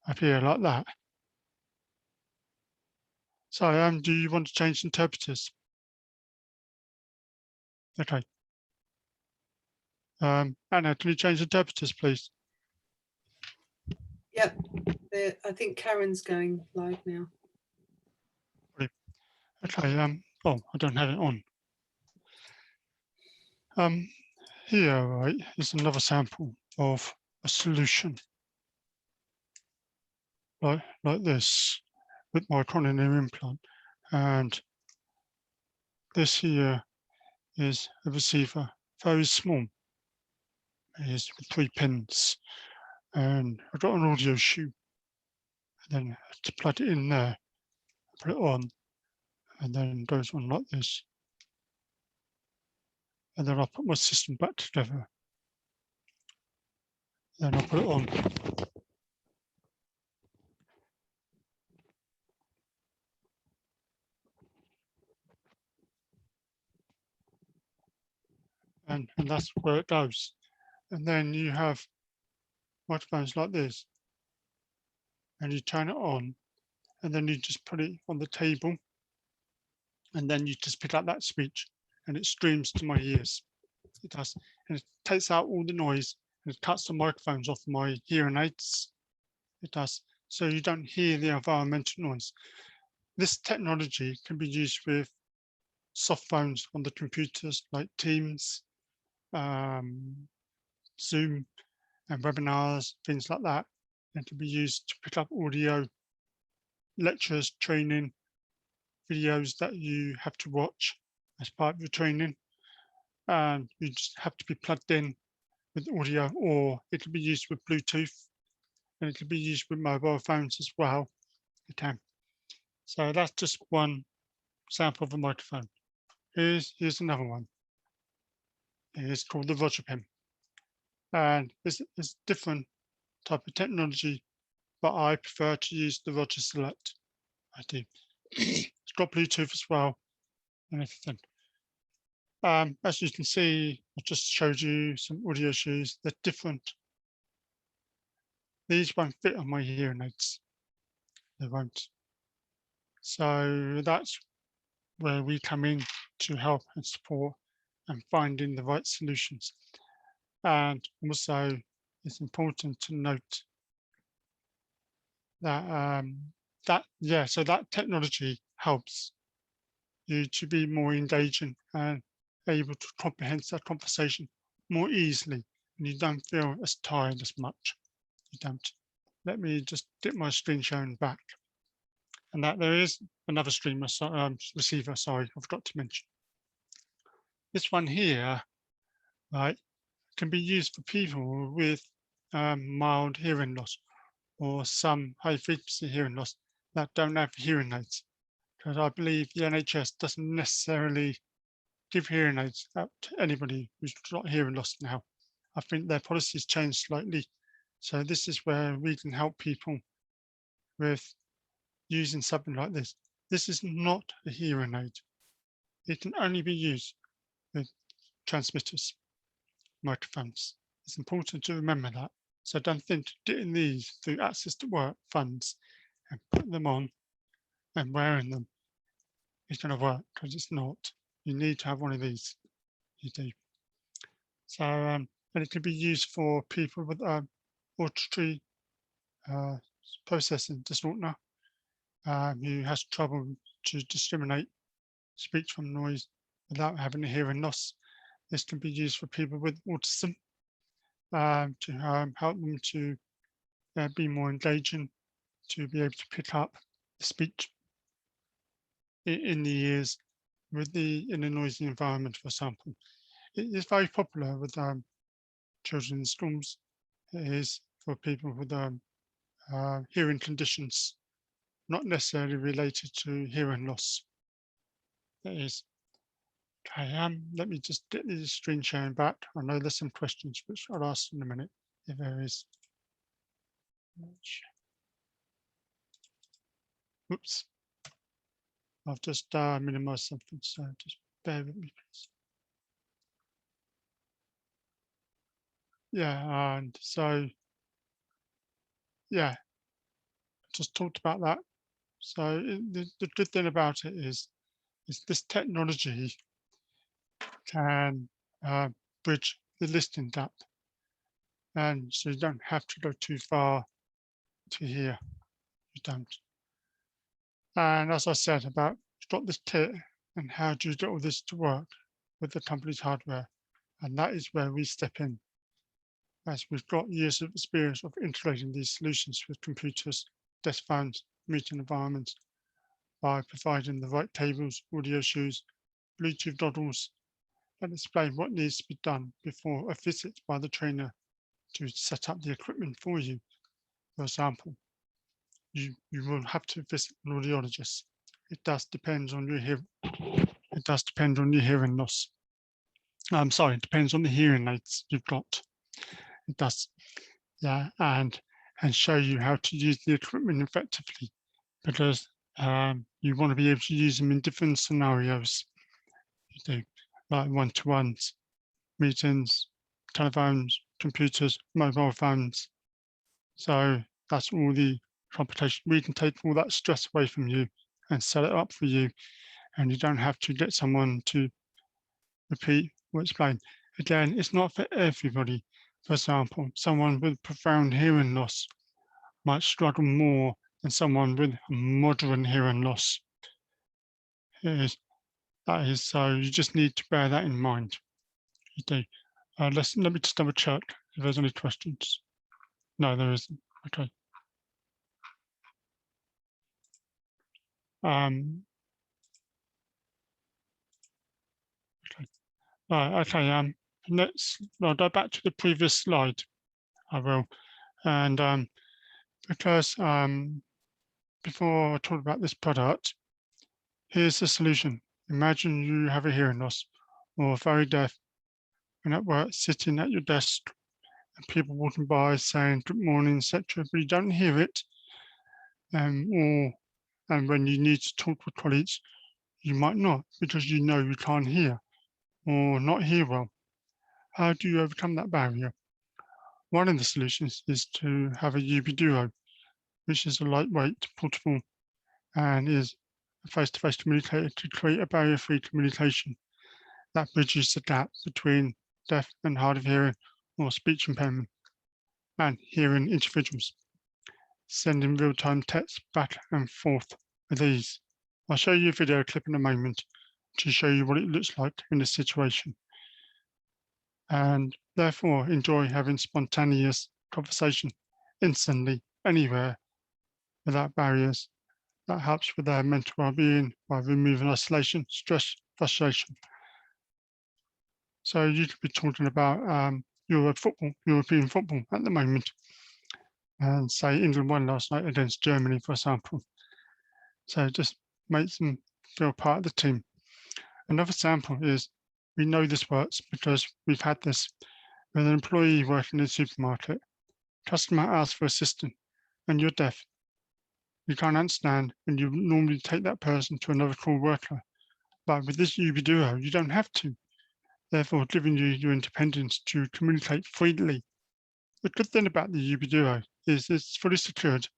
up here like that. So do you want to change interpreters? Okay. Anna, can you change interpreters, please? Yep, I think Karen's going live now. Okay. Oh, I don't have it on. Here, right, is another sample of a solution like this with my coronary implant, and this here is a receiver, very small. It is with 3 pins, and I've got an audio shoe, and then I have to plug it in there, put it on, and then it goes on like this. And then I'll put my system back together. Then I'll put it on. And that's where it goes. And then you have microphones like this, and you turn it on, and then you just put it on the table, and then you just pick up that speech, and it streams to my ears. It does, and it takes out all the noise, and it cuts the microphones off my hearing aids. It does, so you don't hear the environmental noise. This technology can be used with soft phones on the computers like Teams, Zoom, and webinars, things like that, and can be used to pick up audio, lectures, training, videos that you have to watch as part of your training. And you just have to be plugged in with audio, or it can be used with Bluetooth, and it can be used with mobile phones as well. It can. So that's just one sample of a microphone. Here's another one. It's called the Roger Pen, and it's different type of technology, but I prefer to use the Roger Select. I do. It's got Bluetooth as well and everything. As you can see, I just showed you some audio shoes. They're different. These won't fit on my hearing aids. They won't. So that's where we come in to help and support and finding the right solutions. And also, it's important to note that so that technology helps you to be more engaging and able to comprehend that conversation more easily, and you don't feel as tired as much. You don't. Let me just dip my screen sharing back. And that there is another streamer, receiver, sorry, I forgot to mention. This one here, right, can be used for people with mild hearing loss or some high frequency hearing loss that don't have hearing aids. Because I believe the NHS doesn't necessarily give hearing aids out to anybody who's got hearing loss now. I think their policies changed slightly. So this is where we can help people with using something like this. This is not a hearing aid. It can only be used with transmitters, microphones. It's important to remember that. So don't think getting these through Access to Work funds and putting them on and wearing them is going to work, because it's not. You need to have one of these. You do. So, and it can be used for people with auditory processing disorder, who has trouble to discriminate speech from noise without having a hearing loss. This can be used for people with autism to help them to be more engaging, to be able to pick up the speech in the ears in a noisy environment, for example. It is very popular with children in schools. It is for people with hearing conditions, not necessarily related to hearing loss. It is. Okay, let me just get the screen sharing back. I know there's some questions which I'll ask in a minute, if there is. Oops. I've just minimized something, so just bear with me, please. Yeah, and so, yeah, just talked about that. So the good thing about it is this technology can bridge the listening gap. And so you don't have to go too far to hear, you don't. And as I said about, you've got this kit and how do you get all this to work with the company's hardware? And that is where we step in, as we've got years of experience of integrating these solutions with computers, desk phones, meeting environments, by providing the right cables, audio shoes, Bluetooth dongles, and explain what needs to be done before a visit by the trainer to set up the equipment for you. For example, you will have to visit an audiologist. It does depend on your hearing. It does depend on your hearing loss. I'm sorry, it depends on the hearing aids you've got. It does, yeah, and show you how to use the equipment effectively, because you want to be able to use them in different scenarios. You do, like one-to-ones, meetings, telephones, computers, mobile phones. So that's all the computation. We can take all that stress away from you and set it up for you, and you don't have to get someone to repeat or explain. Again, it's not for everybody. For example, someone with profound hearing loss might struggle more than someone with moderate hearing loss. That is so. You just need to bear that in mind. You do. Let me just double check if there's any questions. No, there isn't. Okay. Okay. I'll go back to the previous slide. I will, and because before I talk about this product, here's the solution. Imagine you have a hearing loss or very deaf, and at work sitting at your desk, and people walking by saying good morning, etc., but you don't hear it, and when you need to talk with colleagues, you might not, because you know you can't hear or not hear well. How do you overcome that barrier? One of the solutions is to have a UB Duo, which is a lightweight, portable, and is a face-to-face communicator to create a barrier-free communication that bridges the gap between deaf and hard of hearing or speech impairment and hearing individuals, sending real-time text back and forth with ease. I'll show you a video clip in a moment to show you what it looks like in this situation. And therefore enjoy having spontaneous conversation instantly, anywhere, without barriers. That helps with their mental well-being by removing isolation, stress, frustration. So you could be talking about European football at the moment, and say England won last night against Germany, for example. So it just makes them feel part of the team. Another example is, we know this works because we've had this with an employee working in a supermarket. Customer asks for assistance and you're deaf. You can't understand, and you normally take that person to another call worker. But with this UB Duo, you don't have to, therefore giving you your independence to communicate freely. The good thing about the UB Duo is it's fully secured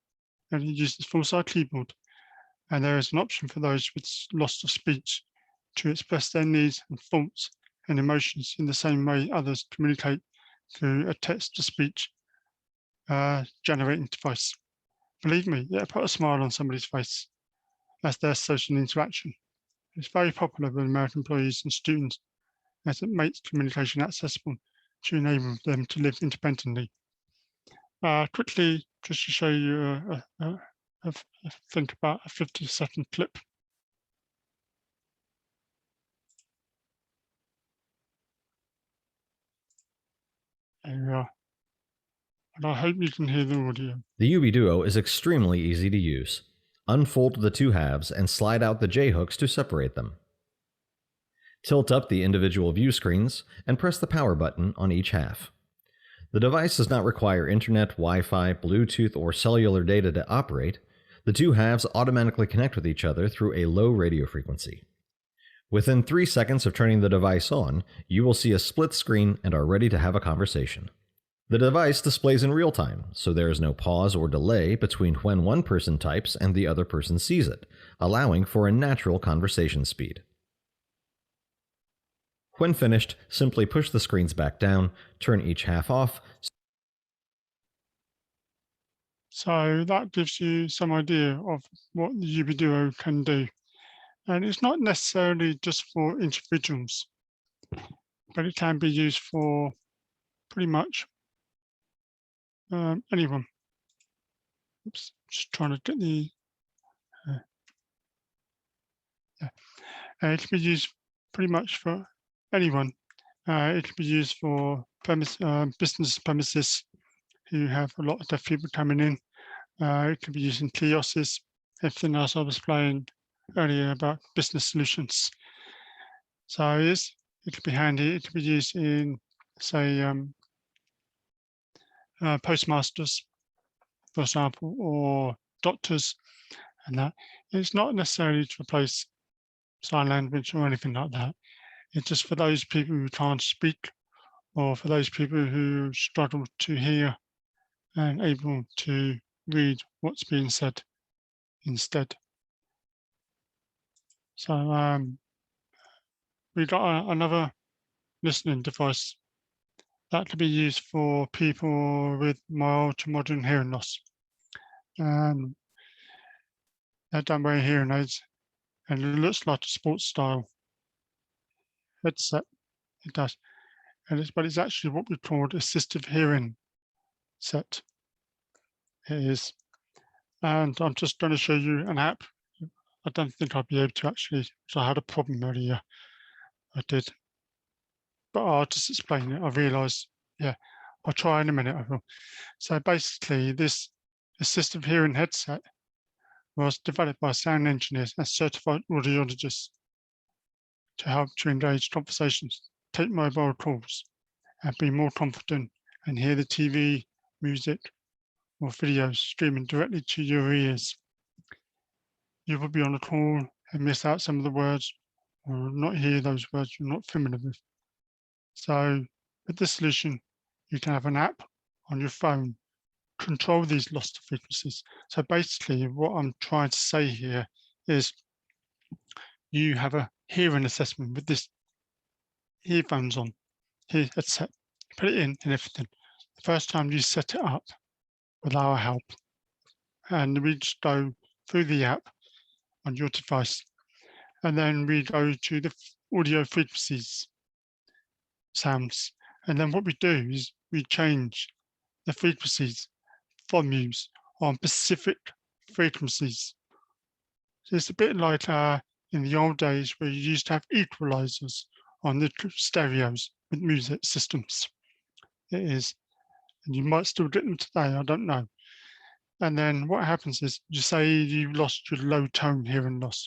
and it uses full-size keyboard, and there is an option for those with loss of speech to express their needs and thoughts and emotions in the same way others communicate through a text-to-speech generating device. Believe me, it'll put a smile on somebody's face as their social interaction. It's very popular with American employees and students, as it makes communication accessible to enable them to live independently. Quickly, just to show you think about a 50-second clip. There we are. And I hope you can hear the audio. The UB Duo is extremely easy to use. Unfold the two halves and slide out the J-hooks to separate them. Tilt up the individual view screens and press the power button on each half. The device does not require internet, Wi-Fi, Bluetooth, or cellular data to operate. The two halves automatically connect with each other through a low radio frequency. Within 3 seconds of turning the device on, you will see a split screen and are ready to have a conversation. The device displays in real time, so there is no pause or delay between when one person types and the other person sees it, allowing for a natural conversation speed. When finished, simply push the screens back down, turn each half off. So that gives you some idea of what the UBDuo can do. And it's not necessarily just for individuals, but it can be used for pretty much anyone. Oops, just trying to get the, it can be used pretty much for anyone. It can be used for business premises who have a lot of deaf people coming in. It can be used in kiosks, everything else I was explaining earlier about business solutions. So it could be handy. It could be used in, say, postmasters, for example, or doctors, and that. It's not necessarily to replace sign language or anything like that. It's just for those people who can't speak, or for those people who struggle to hear and able to read what's being said instead. So we got another listening device that can be used for people with mild to moderate hearing loss. And they're done by hearing aids, and it looks like a sports style headset. It does, but it's actually what we call assistive hearing set. It is, and I'm just going to show you an app. I don't think I'll be able to actually, so I had a problem earlier. I did, but I'll just explain it. I realised, yeah, I'll try in a minute. I will. So basically, this assistive hearing headset was developed by sound engineers and certified audiologists to help to engage conversations, take mobile calls, and be more confident and hear the TV, music, or videos streaming directly to your ears. You will be on a call and miss out some of the words or not hear those words you're not familiar with. So with this solution, you can have an app on your phone, control these lost frequencies. So basically what I'm trying to say here is you have a hearing assessment with this earphones on, here headset, put it in and everything. The first time you set it up with our help, and we just go through the app on your device, and then we go to the audio frequencies, sounds, and then what we do is we change the frequencies from use on specific frequencies. So it's a bit like in the old days where you used to have equalizers on the stereos with music systems. It is, and you might still get them today, I don't know. And then what happens is, you say you lost your low tone hearing loss.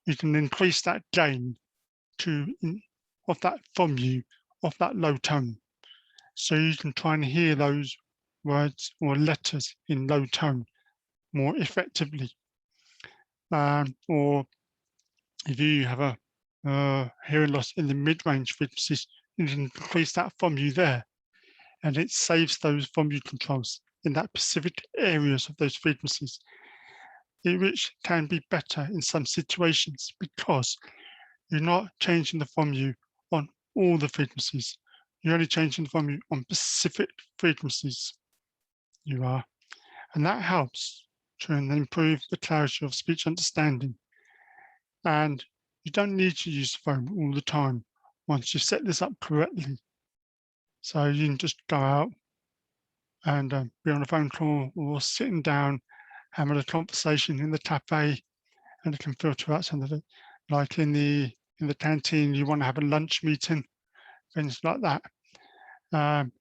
You can increase that gain of that low tone. So you can try and hear those words or letters in low tone more effectively. Or if you have a hearing loss in the mid-range frequencies, you can increase that from you there. And it saves those from you controls in that specific areas of those frequencies, which can be better in some situations because you're not changing the from you on all the frequencies. You're only changing the from you on specific frequencies. You are, and that helps to improve the clarity of speech understanding. And you don't need to use the phone all the time once you set this up correctly. So you can just go out and be on a phone call or sitting down, having a conversation in the cafe, and it can filter out some of it. Like in the canteen, you want to have a lunch meeting, things like that.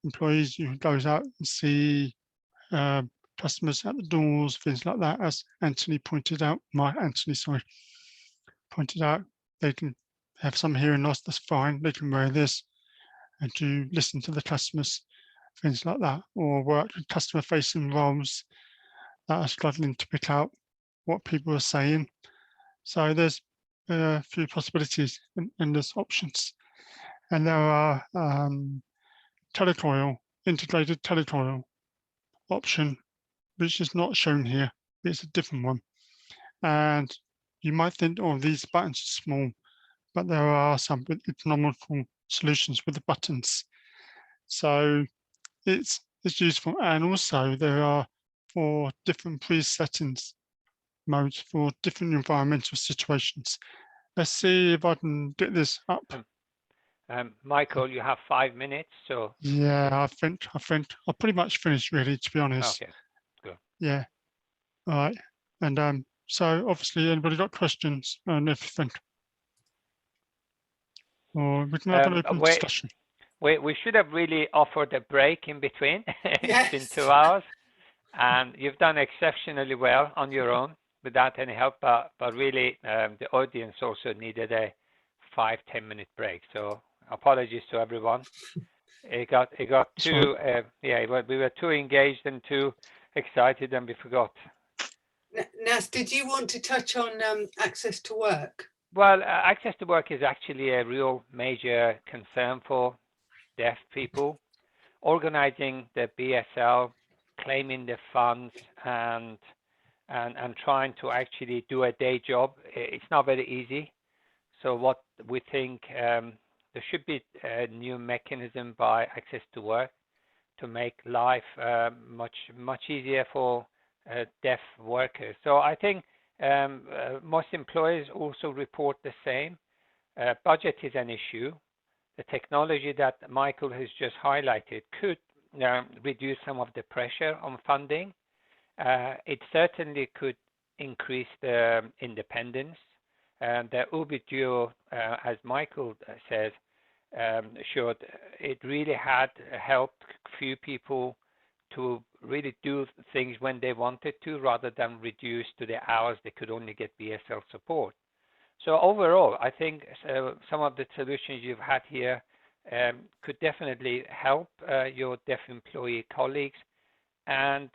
Employees who goes out and see customers at the doors, things like that, as Anthony pointed out, pointed out, they can have some hearing loss, that's fine. They can wear this and to listen to the customers, things like that, or work in customer-facing roles that are struggling to pick out what people are saying. So there's a few possibilities in these options. And there are telecoil, integrated telecoil option, which is not shown here. It's a different one. And you might think, oh, these buttons are small, but there are some economical solutions with the buttons. So it's useful. And also there are 4 different pre-settings modes for different environmental situations. Let's see if I can get this up. Michael, you have 5 minutes, so Yeah, I think I've pretty much finished really, to be honest. okay, good. Yeah. All right. And so obviously anybody got questions and everything? Or we can have an open discussion. We should have really offered a break in between. Yes. It's been 2 hours, and you've done exceptionally well on your own without any help. But really, the audience also needed a 5-10 minute break. So apologies to everyone. It got too we were too engaged and too excited, and we forgot. Nas, did you want to touch on access to work? Well, access to work is actually a real major concern for deaf people. Organizing the BSL, claiming the funds, and trying to actually do a day job, it's not very easy. So what we think, there should be a new mechanism by access to work to make life much easier for deaf workers. So I think most employers also report the same. Budget is an issue. The technology that Michael has just highlighted could reduce some of the pressure on funding. It certainly could increase the independence. The Uber Duo, as Michael says, showed it really had helped few people to really do things when they wanted to, rather than reduce to the hours they could only get BSL support. So overall, I think some of the solutions you've had here could definitely help your deaf employee colleagues, and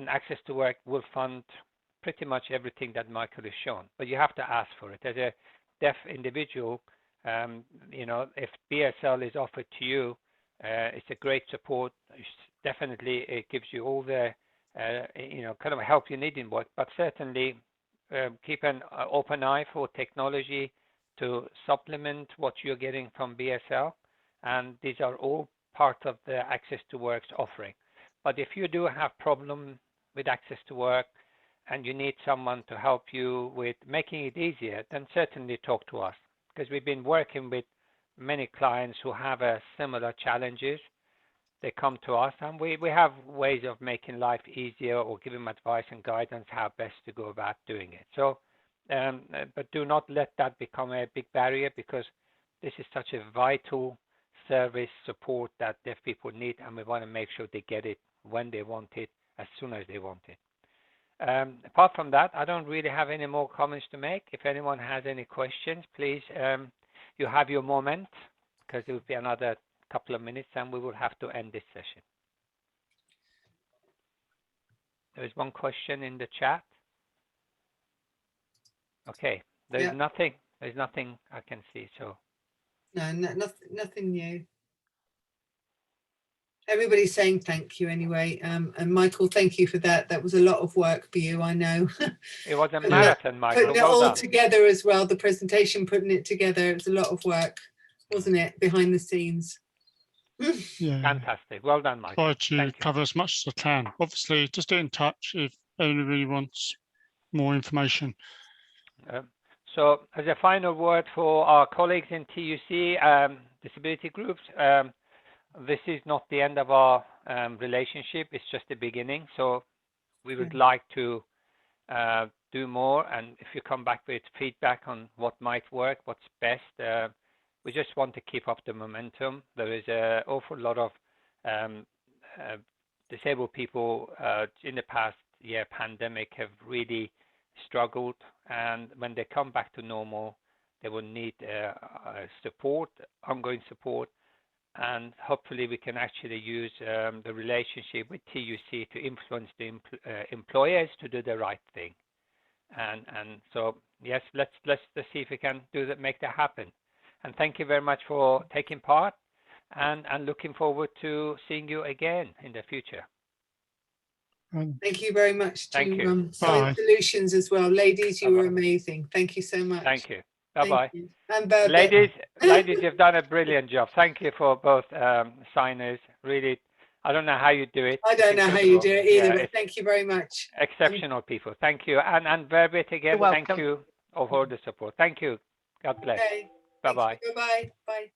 access to work will fund pretty much everything that Michael has shown. But you have to ask for it. As a deaf individual, if BSL is offered to you, it's a great support. Definitely, it gives you all the kind of help you need in work, but certainly keep an open eye for technology to supplement what you're getting from BSL, and these are all part of the Access to Work's offering. But if you do have problem with access to work and you need someone to help you with making it easier, then certainly talk to us, because we've been working with many clients who have similar challenges. They come to us, and we have ways of making life easier or give them advice and guidance how best to go about doing it. So, but do not let that become a big barrier, because this is such a vital service support that deaf people need, and we want to make sure they get it when they want it, as soon as they want it. Apart from that, I don't really have any more comments to make. If anyone has any questions, please, you have your moment, because it will be another couple of minutes and we will have to end this session. There is one question in the chat. Okay, there's nothing I can see. So no, nothing new. Everybody's saying thank you anyway. And Michael, thank you for that. That was a lot of work for you, I know. It was a marathon, Michael. Putting it all together as well, the presentation, putting it together, it was a lot of work, wasn't it, behind the scenes? Yeah. Fantastic. Well done, Michael. Try to cover as much as I can. Obviously, just get in touch if anybody wants more information. So as a final word for our colleagues in TUC, disability groups, this is not the end of our relationship. It's just the beginning. So we would like to do more. And if you come back with feedback on what might work, what's best, we just want to keep up the momentum. There is an awful lot of disabled people in the past year pandemic have really struggled. And when they come back to normal, they will need support, ongoing support, and hopefully we can actually use the relationship with TUC to influence the employers to do the right thing. And so yes, let's see if we can do that, make that happen. And thank you very much for taking part, and looking forward to seeing you again in the future. Thank you very much to Thank you. Science Solutions as well. Ladies, you were Bye-bye. amazing. Thank you so much. Thank you. Bye-bye. And Ladies, you've done a brilliant job. Thank you for both signers. Really, I don't know how you do it. I don't know how you do it either, Yeah, but thank you very much. exceptional people. Thank you. And Verbit again, You're thank welcome. you for the support. Thank you. God bless. Okay. Bye-bye. Bye-bye. Bye.